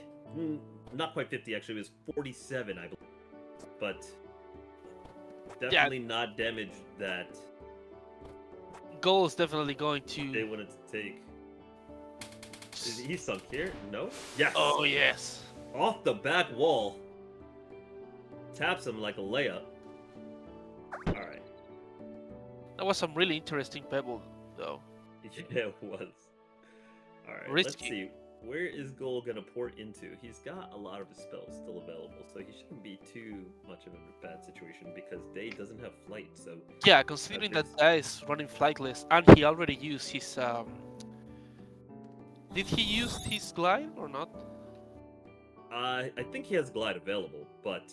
A: Not quite 50, actually. It was 47, I believe. But definitely not damage that
B: Goal is definitely going
A: they
B: to.
A: wanted to take. Is he sunk here? No? Yes!
B: Oh, yes.
A: Off the back wall. Taps him like a layup. Alright.
B: That was some really interesting pebble, though.
A: Yeah, it was. Alright, let's see. Where is Goal gonna port into? He's got a lot of his spells still available, so he shouldn't be too much of a bad situation because Day doesn't have flight, so...
B: Yeah, considering that guy is running flightless, and he already used his... Did he use his glide or not?
A: I think he has Glide available, but...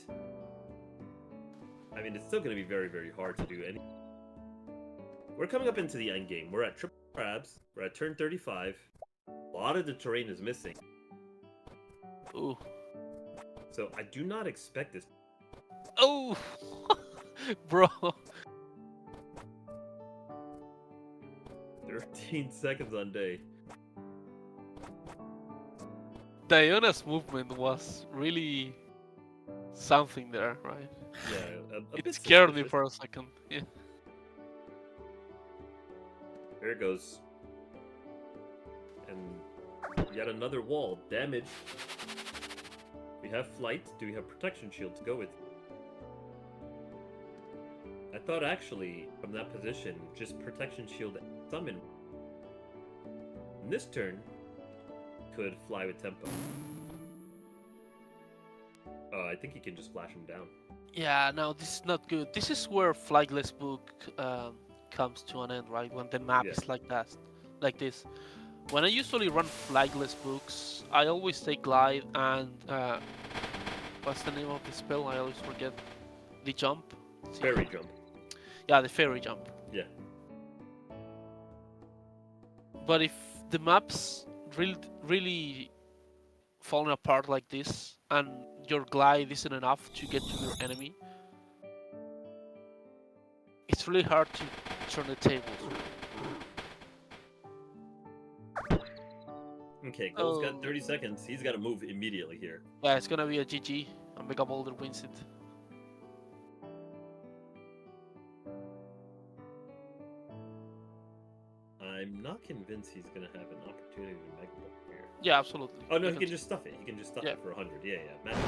A: I mean, it's still gonna be very, very hard to do any... We're coming up into the end game. We're at triple crabs. We're at turn 35. A lot of the terrain is missing.
B: Ooh.
A: So I do not expect this.
B: Oh! Bro.
A: 13 seconds on Day.
B: Diona's movement was really something there, right?
A: Yeah, a
B: It
A: bit
B: scared me
A: suspicious.
B: for a second. Yeah.
A: There it goes. And yet another wall. Damage. We have flight. Do we have protection shield to go with? I thought actually, from that position, just protection shield and summon. In this turn, could fly with tempo. I think he can just flash him down.
B: Yeah, no, this is not good. This is where Flightless Book comes to an end, right? When the map
A: Yeah.
B: is like that, like this. When I usually run Flightless Books, I always take Glide and what's the name of the spell? I always forget. The jump.
A: Fairy jump.
B: Yeah, the fairy jump.
A: Yeah.
B: But if the map's really falling apart like this, and your glide isn't enough to get to your enemy, it's really hard to turn the tables.
A: Okay, Goal's got 30 seconds. He's got to move immediately here.
B: Yeah, it's gonna be a GG, and Mega Boulder wins it.
A: I'm not convinced he's going to have an opportunity to Mega Ball here.
B: Yeah, absolutely.
A: Oh no,
B: You
A: he can just stuff it. He can just stuff
B: Yeah.
A: it for 100. Yeah, yeah. Magic.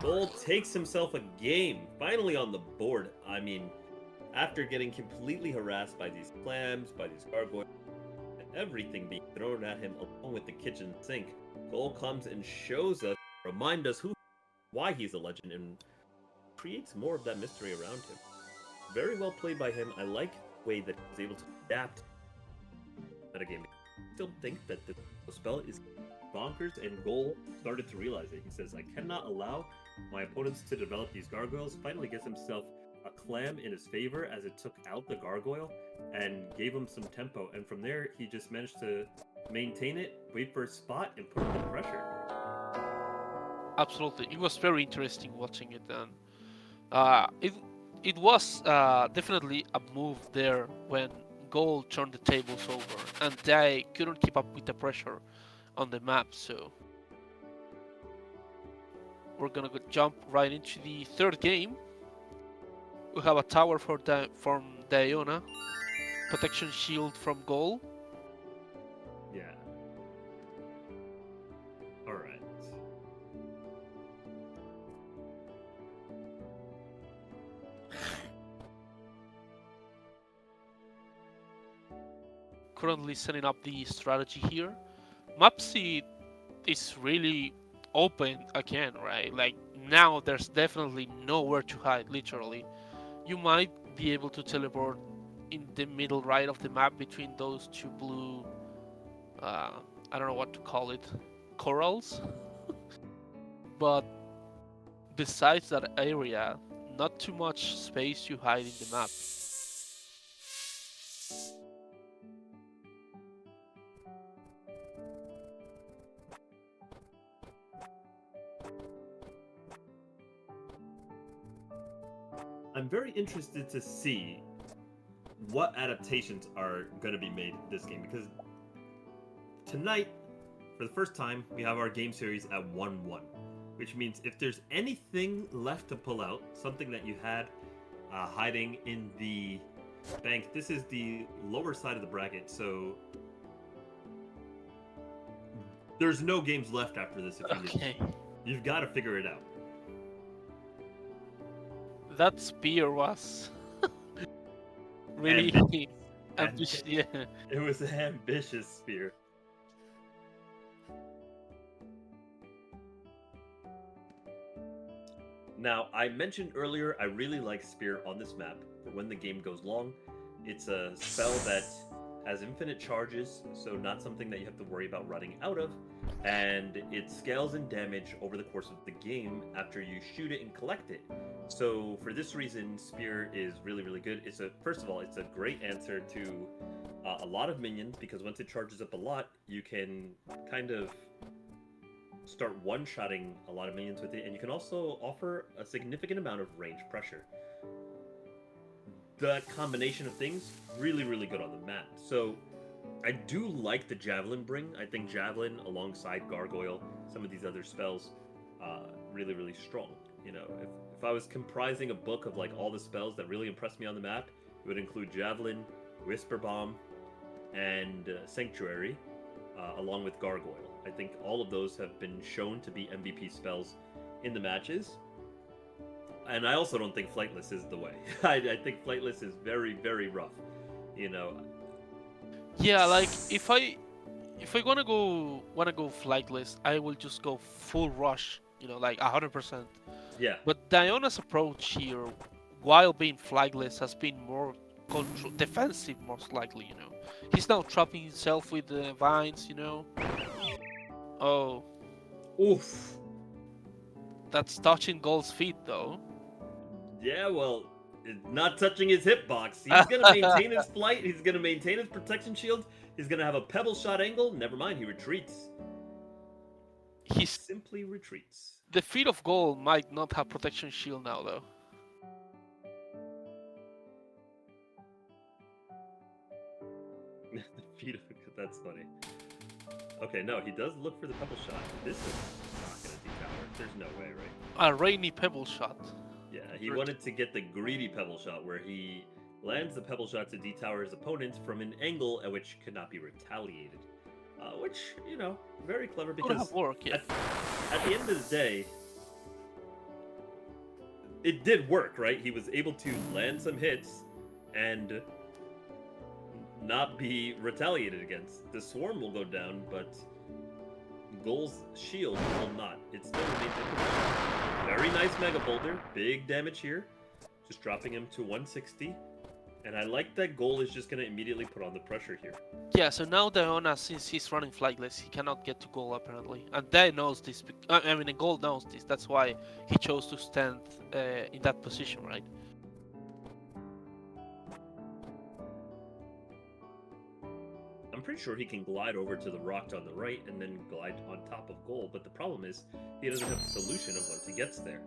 A: Goal takes himself a game. Finally on the board. I mean, after getting completely harassed by these clams, by these gargoyles, and everything being thrown at him along with the kitchen sink, Goal comes and shows us, remind us why he's a legend, and creates more of that mystery around him. Very well played by him. I like the way that he's able to adapt metagame. I still think that the spell is bonkers, and Goal started to realize it. He says, I cannot allow my opponents to develop these gargoyles. Finally gets himself a clam in his favor as it took out the gargoyle and gave him some tempo. And from there, he just managed to maintain it, wait for a spot, and put the pressure.
B: Absolutely, it was very interesting watching it, and it was definitely a move there when Goal turned the tables over, and they couldn't keep up with the pressure on the map. So we're gonna jump right into the third game. We have a tower from Diona, protection shield from Goal.
A: Yeah. Alright.
B: Currently setting up the strategy here. Mapsy is really open again, right? Like now there's definitely nowhere to hide, literally. You might be able to teleport in the middle right of the map between those two blue, I don't know what to call it, corals. But besides that area, not too much space to hide in the map.
A: I'm very interested to see what adaptations are going to be made this game, because tonight, for the first time, we have our game series at 1-1, which means if there's anything left to pull out, something that you had hiding in the bank, this is the lower side of the bracket, so there's no games left after this if you lose.
B: Okay.
A: You've got to figure it out.
B: That spear was really ambitious. Yeah.
A: It was an ambitious spear. Now, I mentioned earlier I really like Spear on this map for when the game goes long. It's a spell that has infinite charges, so not something that you have to worry about running out of, and it scales in damage over the course of the game after you shoot it and collect it. So for this reason, Spear is really, really good. First of all, it's a great answer to a lot of minions, because once it charges up a lot, you can kind of start one-shotting a lot of minions with it, and you can also offer a significant amount of range pressure. That combination of things, really, really good on the map. So I do like the Javelin bring. I think Javelin alongside Gargoyle, some of these other spells, really, really strong. You know, if I was comprising a book of like all the spells that really impressed me on the map, it would include Javelin, Whisper Bomb, and Sanctuary, along with Gargoyle. I think all of those have been shown to be MVP spells in the matches. And I also don't think Flightless is the way. I think Flightless is very, very rough. You know.
B: Yeah, like if I wanna go flightless, I will just go full rush. You know, like 100%.
A: Yeah.
B: But Diona's approach here, while being flagless, has been more defensive, most likely. You know, he's now trapping himself with the vines. You know. Oh.
A: Oof.
B: That's touching Gold's feet, though.
A: Yeah, well, not touching his hitbox. He's gonna maintain his flight. He's gonna maintain his protection shield. He's gonna have a pebble shot angle. Never mind, he retreats. He simply retreats.
B: The feet of Gold might not have protection shield now, though.
A: The feet of that's funny. Okay, no, he does look for the pebble shot. This is not gonna decower. There's no way, right?
B: A rainy pebble shot.
A: Yeah, he wanted to get the greedy pebble shot, where he lands the pebble shot to detower his opponent from an angle at which could not be retaliated. Which, you know, very clever, because
B: yeah.
A: At the end of the day, it did work, right? He was able to land some hits and not be retaliated against. The swarm will go down, but Goal's shield will not. It still remains in. Very nice Mega Boulder. Big damage here. Just dropping him to 160. And I like that Goal is just going to immediately put on the pressure here.
B: Yeah, so now Diona, since he's running flightless, he cannot get to Goal apparently. And Dai knows this. I mean, Goal knows this. That's why he chose to stand in that position, right?
A: I'm pretty sure he can glide over to the rock on the right and then glide on top of Goal, but the problem is he doesn't have the solution of once he gets there.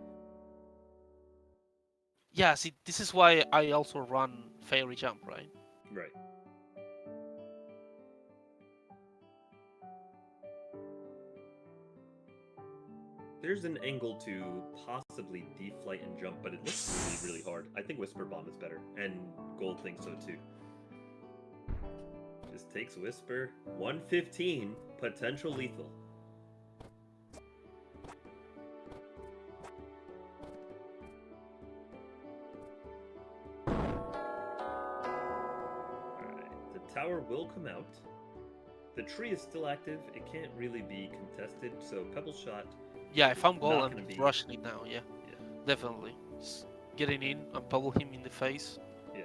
B: Yeah, see, this is why I also run Fairy Jump, right?
A: Right. There's an angle to possibly deflight and jump, but it looks really, really hard. I think Whisper Bomb is better, and Gold thinks so too. Just takes Whisper. 115, potential lethal. Alright, the tower will come out. The tree is still active. It can't really be contested, so Pebble Shot
B: Yeah, if I'm goal,
A: Not
B: I'm
A: gonna be-
B: rushing it now. Yeah,
A: Yeah.
B: definitely. Getting in and pebble him in the face.
A: Yeah.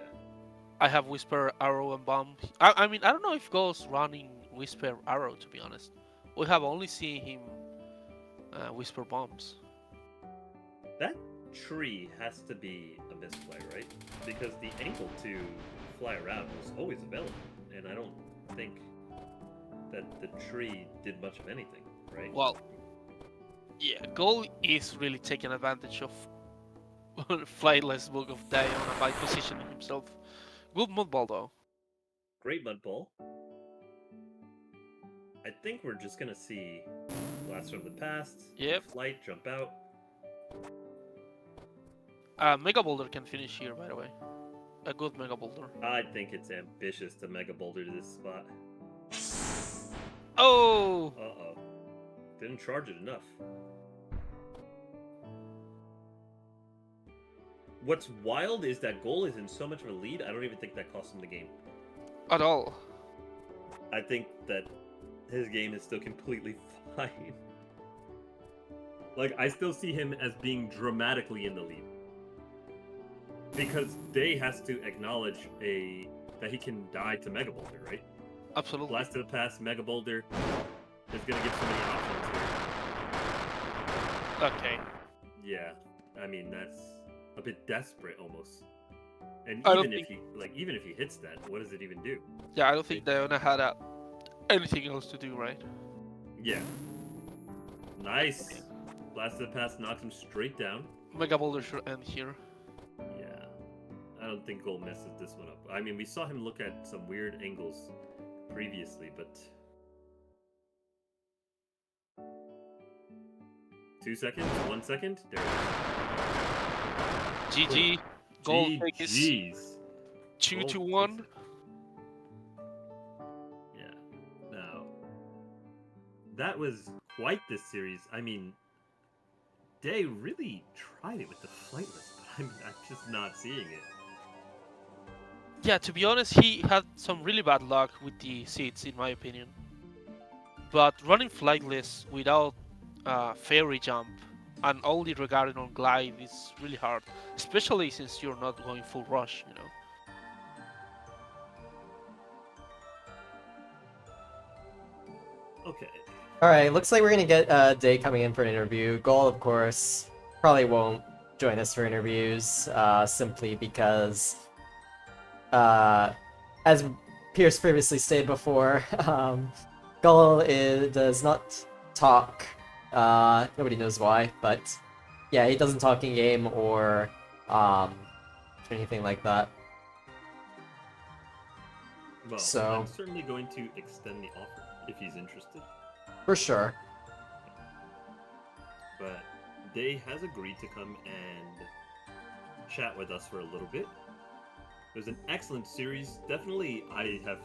B: I have Whisper, Arrow, and Bomb. I mean, I don't know if goal's running Whisper, Arrow, to be honest. We have only seen him Whisper Bombs.
A: That tree has to be a misplay, right? Because the angle to fly around was always available, and I don't think that the tree did much of anything, right?
B: Well, yeah, goal is really taking advantage of Flightless Book of Diona by positioning himself. Good mud ball though.
A: Great mud ball. I think we're just gonna see Blast from the Past,
B: Yep.
A: Flight, jump out.
B: Mega Boulder can finish here, by the way. A good Mega Boulder.
A: I think it's ambitious to Mega Boulder to this spot.
B: Oh!
A: Uh-oh. Didn't charge it enough. What's wild is that goal is in so much of a lead, I don't even think that cost him the game.
B: At all.
A: I think that his game is still completely fine. Like, I still see him as being dramatically in the lead. Because Day has to acknowledge that he can die to Mega Boulder, right?
B: Absolutely.
A: Blast to the Past, Mega Boulder is gonna give so many options here.
B: Okay.
A: Yeah, I mean that's a bit desperate almost. And
B: I don't
A: even if he hits that, what does it even do?
B: Yeah, I don't think Diona had anything else to do, right?
A: Yeah. Nice. Blast to the Past knocks him straight down.
B: Mega Boulder should end here.
A: Yeah. I don't think Gold messes this one up. I mean, we saw him look at some weird angles previously, but 2 seconds, 1 second, there it
B: GG. Goal
A: is.
B: take is
A: GG's.
B: 2-1.
A: Yeah. Now, that was quite this series. I mean, Day really tried it with the Flightless, but I'm just not seeing it.
B: Yeah, to be honest, he had some really bad luck with the seeds, in my opinion. But running Flightless without Fairy Jump and only regarding on Glide is really hard, especially since you're not going full rush, you know.
A: Okay.
C: All right, looks like we're gonna get Day coming in for an interview. Goal, of course, probably won't join us for interviews, simply because, as Pierce previously stated before, Gull does not talk. Nobody knows why, but yeah, he doesn't talk in game or anything like that.
A: Well,
C: So-
A: I'm certainly going to extend the offer if he's interested.
C: For sure.
A: But Day has agreed to come and chat with us for a little bit. It was an excellent series. Definitely, I have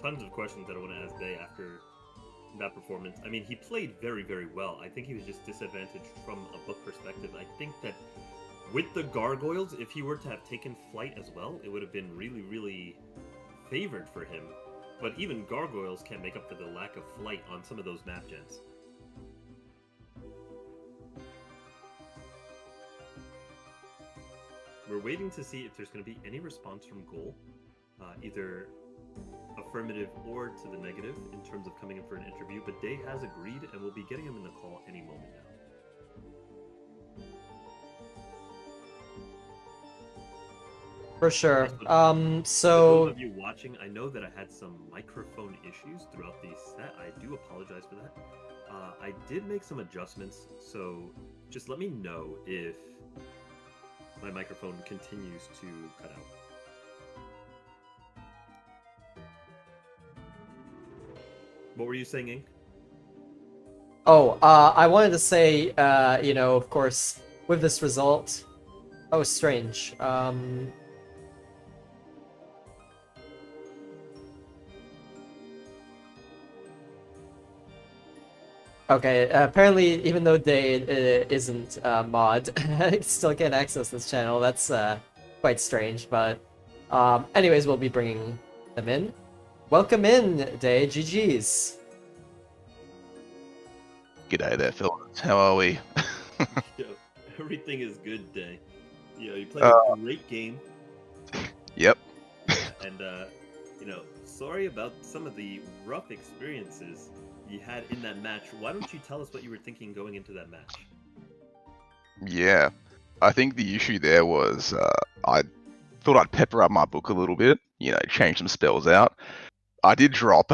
A: tons of questions that I want to ask Day after that performance. I mean, he played very, very well. I think he was just disadvantaged from a book perspective. I think that with the Gargoyles, if he were to have taken Flight as well, it would have been really, really favored for him. But even Gargoyles can't make up for the lack of Flight on some of those map gens. We're waiting to see if there's going to be any response from Goal, either affirmative or to the negative in terms of coming in for an interview, but Day has agreed and we'll be getting him in the call any moment now.
C: For sure.
A: For those
C: So
A: of you watching, I know that I had some microphone issues throughout the set. I do apologize for that. I did make some adjustments, so just let me know if my microphone continues to cut out. What were you saying, Ink?
C: I wanted to say, of course, with this result, oh, strange. Okay, apparently, even though Day isn't mod, I still can't access this channel. That's quite strange, but anyways, we'll be bringing them in. Welcome in, Day. GG's.
D: G'day there, fellas. How are we?
A: Yo, everything is good, Day. You played
D: Uh,
A: a great game,
D: Yep.
A: and sorry about some of the rough experiences you had in that match. Why don't you tell us what you were thinking going into that match?
D: Yeah. I think the issue there was I thought I'd pepper up my book a little bit, change some spells out. I did drop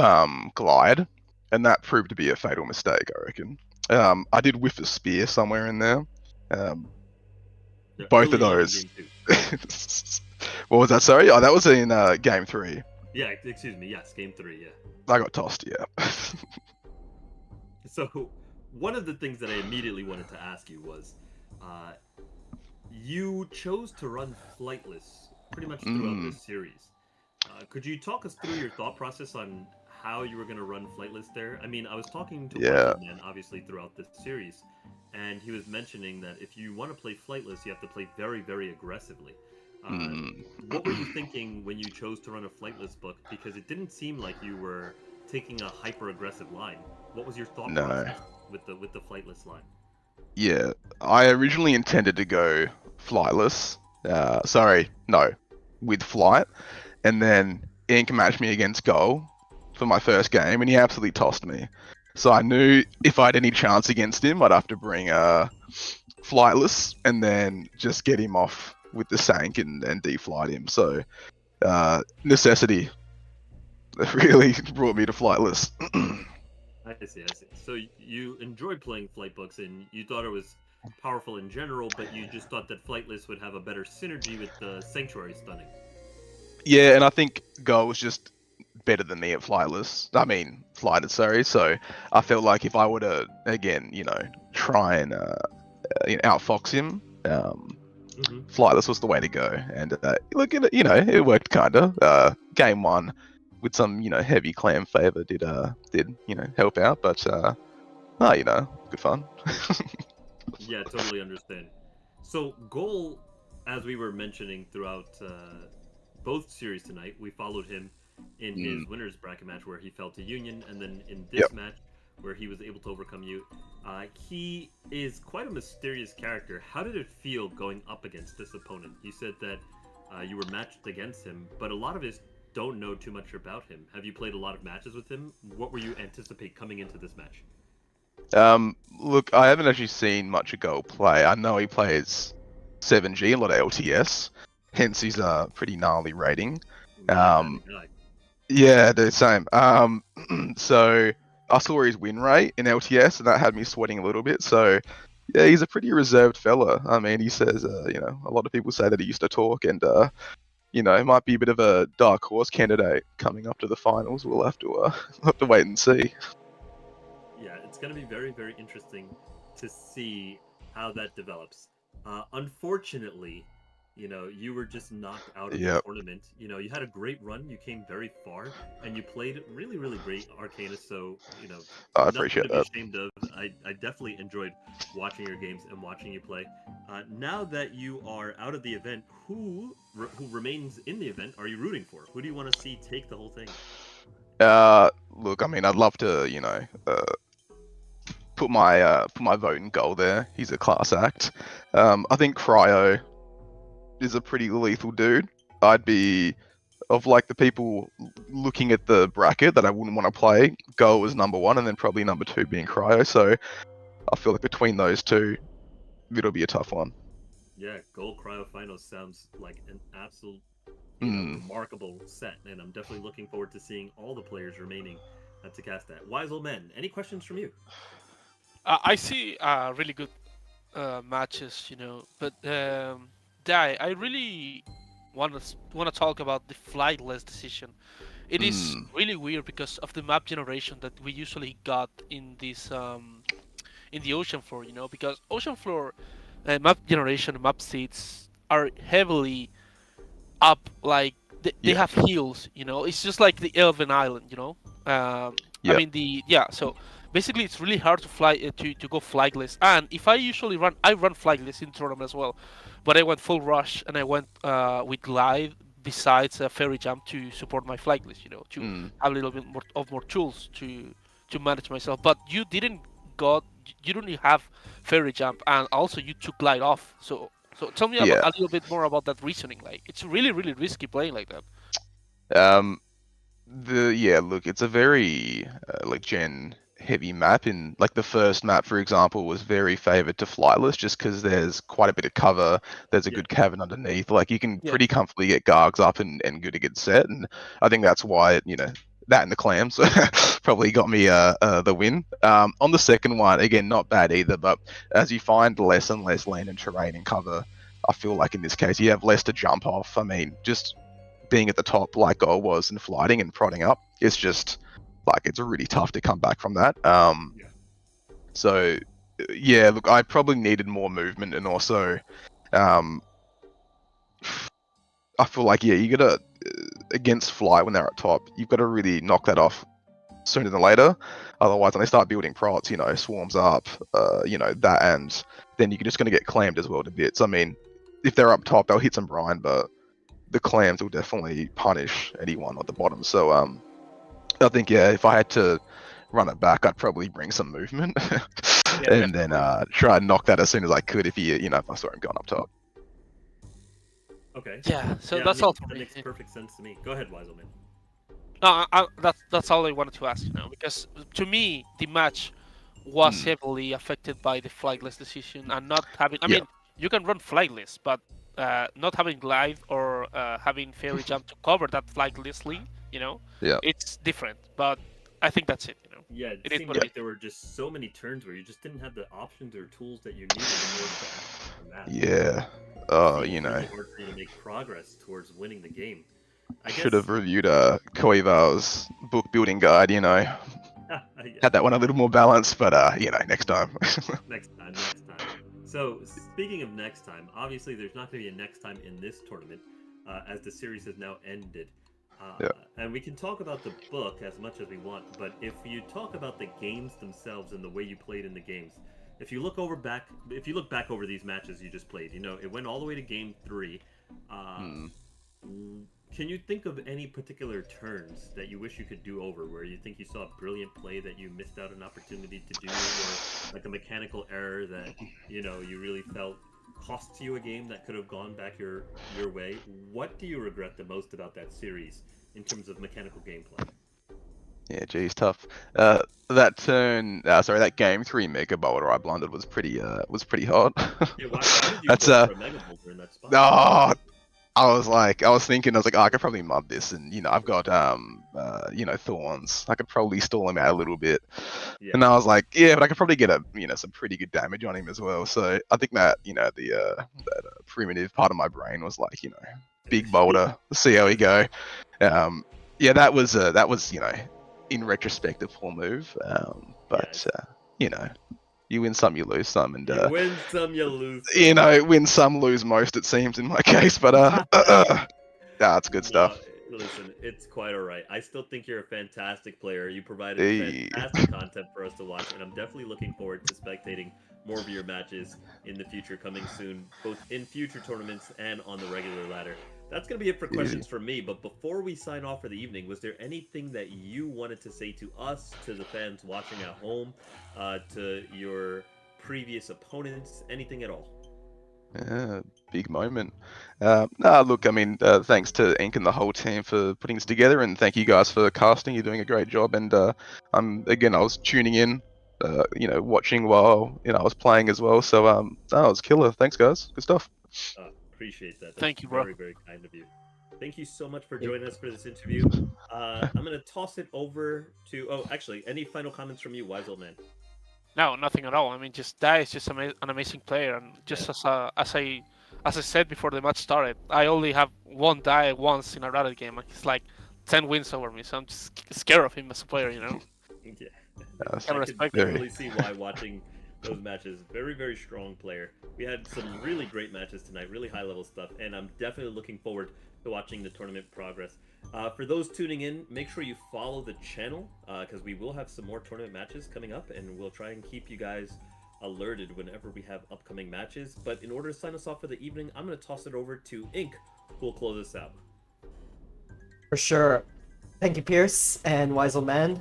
D: Glide, and that proved to be a fatal mistake, I reckon. I did whiff a spear somewhere in there.
A: Yeah,
D: Both of
A: early on in
D: those.
A: game 2.
D: What was that? Sorry? Oh, that was in game 3.
A: Yeah, excuse me. Yes, game 3. Yeah.
D: I got tossed, yeah.
A: So, one of the things that I immediately wanted to ask you was, you chose to run flightless pretty much throughout this series. Could you talk us through your thought process on how you were going to run flightless there? I mean, I was talking to
D: Yeah.
A: Man obviously throughout this series, and he was mentioning that if you want to play flightless, you have to play very, very aggressively. What were you thinking when you chose to run a flightless book? Because it didn't seem like you were taking a hyper aggressive line. What was your thought
D: No.
A: process with the flightless line?
D: Yeah, I originally intended to go flightless. With flight. And then Ink matched me against Goal for my first game, and he absolutely tossed me. So I knew if I had any chance against him, I'd have to bring flightless and then just get him off with the Sank and deflight him. So necessity really brought me to flightless.
A: I see. So you enjoyed playing flight books, and you thought it was powerful in general, but you just thought that flightless would have a better synergy with the Sanctuary stunning.
D: Yeah, and I think Go was just better than me at flightless. I mean, flighted, sorry. So I felt like if I were to, again, try and outfox him, flightless was the way to go. And look at it, it worked kinda. Game 1 with some, heavy clan favor did help out, but good fun.
A: Yeah, totally understand. So Goal, as we were mentioning throughout both series tonight, we followed him in his winners bracket match where he fell to Union, and then in this match where he was able to overcome you. He is quite a mysterious character. How did it feel going up against this opponent? You said that you were matched against him, but a lot of us don't know too much about him. Have you played a lot of matches with him? What were you anticipate coming into this match?
D: Look, I haven't actually seen much of Go play. I know he plays 7G, a lot of LTS, hence his pretty gnarly rating. Yeah, the same. So I saw his win rate in LTS, and that had me sweating a little bit. So yeah, he's a pretty reserved fella. I mean, he says, a lot of people say that he used to talk, and it might be a bit of a dark horse candidate coming up to the finals. We'll have to wait and see.
A: Yeah, it's going to be very, very interesting to see how that develops. Unfortunately, you were just knocked out of the tournament. You had a great run. You came very far, and you played really, really great Arcanist. So,
D: I appreciate
A: nothing
D: that.
A: to be ashamed of. I definitely enjoyed watching your games and watching you play. Now that you are out of the event, who remains in the event are you rooting for? Who do you want to see take the whole thing?
D: Look, I mean, I'd love to, put my vote in Goal there. He's a class act. I think Cryo is a pretty lethal dude. I'd be of like the people looking at the bracket that I wouldn't want to play. Goal was number 1, and then probably number 2 being Cryo. So I feel like between those two, it'll be a tough one.
A: Yeah, Goal Cryo Finals sounds like an absolute remarkable set, and I'm definitely looking forward to seeing all the players remaining to cast that. Wise Old Men, any questions from you?
B: I see really good matches, but Dai, I really want to talk about the flightless decision. It is really weird because of the map generation that we usually got in this in the ocean floor, because ocean floor map generation map seeds are heavily up, like they have heals, it's just like the Elven Island, I mean so basically it's really hard to fly to go flightless. And if I run flightless in tournament as well, but I went full rush and I went with glide besides a fairy jump to support my flightless, to have a little bit more tools to manage myself. But you you don't even have fairy jump, and also you took glide off. So tell me
D: Yeah.
B: a little bit more about that reasoning. Like, it's really really risky playing like that.
D: Look, it's a very like gen heavy map. In like the first map, for example, was very favored to flightless just because there's quite a bit of cover. There's a
A: Yeah.
D: good cavern underneath. Like you can
B: Yeah.
D: pretty comfortably get Gargs up and good a good set. And I think that's why that and the clams probably got me the win. On the second one, again, not bad either. But as you find less and less land and terrain and cover, I feel like in this case you have less to jump off. I mean, just being at the top like Goal was and flighting and prodding up, it's just like it's really tough to come back from that.
A: Yeah.
D: So yeah, look, I probably needed more movement, and also um, I feel like you gotta against Fly when they're at top, you've got to really knock that off sooner than later. Otherwise, when they start building prots, swarms up, that, and then you're just gonna get clammed as well to bits. I mean, if they're up top, they'll hit some brine, but the clams will definitely punish anyone at the bottom. So I think if I had to run it back, I'd probably bring some movement and then try and knock that as soon as I could if if I saw him going up top.
A: Okay.
B: Yeah. So
A: Yeah,
B: that's
A: I mean,
B: all for
A: that
B: me.
A: makes perfect sense to me. Go ahead, Weiselman.
B: No, that's all I wanted to ask because to me the match was heavily affected by the flightless decision and not having. I
D: Yeah.
B: mean, you can run flightless, but not having glide or having fairy jump to cover that flightlessly,
D: Yeah.
B: it's different. But I think that's it.
A: Yeah, it
B: It is
A: seemed
B: what it
A: like there were just so many turns where you just didn't have the options or tools that you needed in order to access the map.
D: Yeah. Oh,
A: It seemed really hard for you to make progress towards winning the game. I
D: should
A: guess
D: have reviewed Koiva's book building guide.
A: yeah,
D: Had that one a little more balanced, but next time.
A: next time. So speaking of next time, obviously there's not going to be a next time in this tournament, as the series has now ended.
D: Yeah.
A: And we can talk about the book as much as we want, but if you talk about the games themselves and the way you played in the games, if you look back over these matches you just played, it went all the way to game 3. Can you think of any particular turns that you wish you could do over, where you think you saw a brilliant play that you missed out an opportunity to do, or like a mechanical error that you really felt cost you a game that could have gone back your way? What do you regret the most about that series in terms of mechanical gameplay?
D: Yeah, geez, tough. That game 3 Mega Boulder I blundered was pretty hot.
A: Yeah, why did you
D: That's
A: go for a Mega Boulder in that spot?
D: oh, I was thinking, oh, I could probably mud this, and I've got thorns. I could probably stall him out a little bit,
A: Yeah.
D: and I was like, yeah, but I could probably get some pretty good damage on him as well. So I think that that primitive part of my brain was like, big boulder, see how we go. Yeah, that was in retrospect a poor move, but you win some, you lose some, and
A: You win some, you lose some.
D: win some, lose most. It seems in my case, but it's good stuff.
A: No, listen, it's quite alright. I still think you're a fantastic player. You provided fantastic content for us to watch, and I'm definitely looking forward to spectating more of your matches in the future, coming soon, both in future tournaments and on the regular ladder. That's going to be it for questions for me, but before we sign off for the evening, was there anything that you wanted to say to us, to the fans watching at home, to your previous opponents, anything at all?
D: Yeah, big moment. Look, I mean, thanks to Ink and the whole team for putting this together, and thank you guys for casting. You're doing a great job, and I was tuning in, watching while I was playing as well. So that was killer. Thanks, guys. Good stuff.
A: Appreciate that. That's
B: Thank you, bro.
A: Very, very kind of you. Thank you so much for joining us for this interview. I'm going to toss it over to... Oh, actually, any final comments from you, Wise Old Man?
B: No, nothing at all. I mean, Dai is just an amazing player, and just as I said before the match started, I only have one Dai once in a Rabbit game, and he's like 10 wins over me, so I'm just scared of him as a player,
A: Yeah.
D: I
A: I can definitely see why watching those matches. Very, very strong player. We had some really great matches tonight, really high-level stuff, and I'm definitely looking forward to watching the tournament progress. For those tuning in, make sure you follow the channel, because we will have some more tournament matches coming up, and we'll try and keep you guys alerted whenever we have upcoming matches. But in order to sign us off for the evening, I'm going to toss it over to Ink, who will close us out.
C: For sure. Thank you, Pierce and Wise Old Man.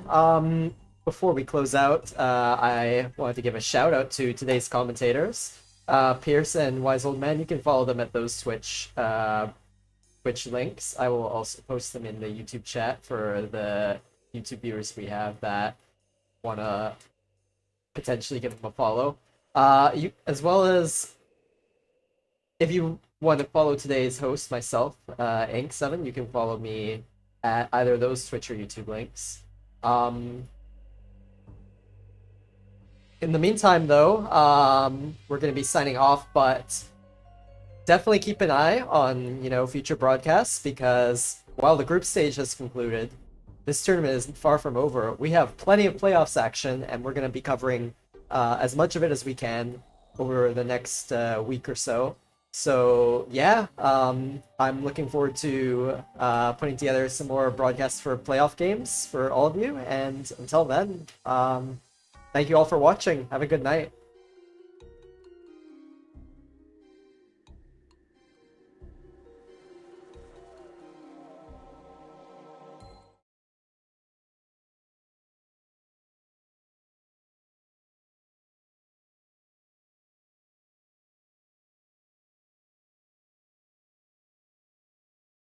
C: before we close out, I wanted to give a shout out to today's commentators, Pierce and Wise Old Man. You can follow them at those Twitch links. I will also post them in the YouTube chat for the YouTube viewers we have that wanna potentially give them a follow. You as well as if you want to follow today's host, myself, Ink7, you can follow me at either of those Twitch or YouTube links. In the meantime, though, we're going to be signing off, but definitely keep an eye on, future broadcasts, because while the group stage has concluded, this tournament is far from over. We have plenty of playoffs action, and we're going to be covering as much of it as we can over the next week or so. So yeah, I'm looking forward to putting together some more broadcasts for playoff games for all of you. And until then, thank you all for watching. Have a good night.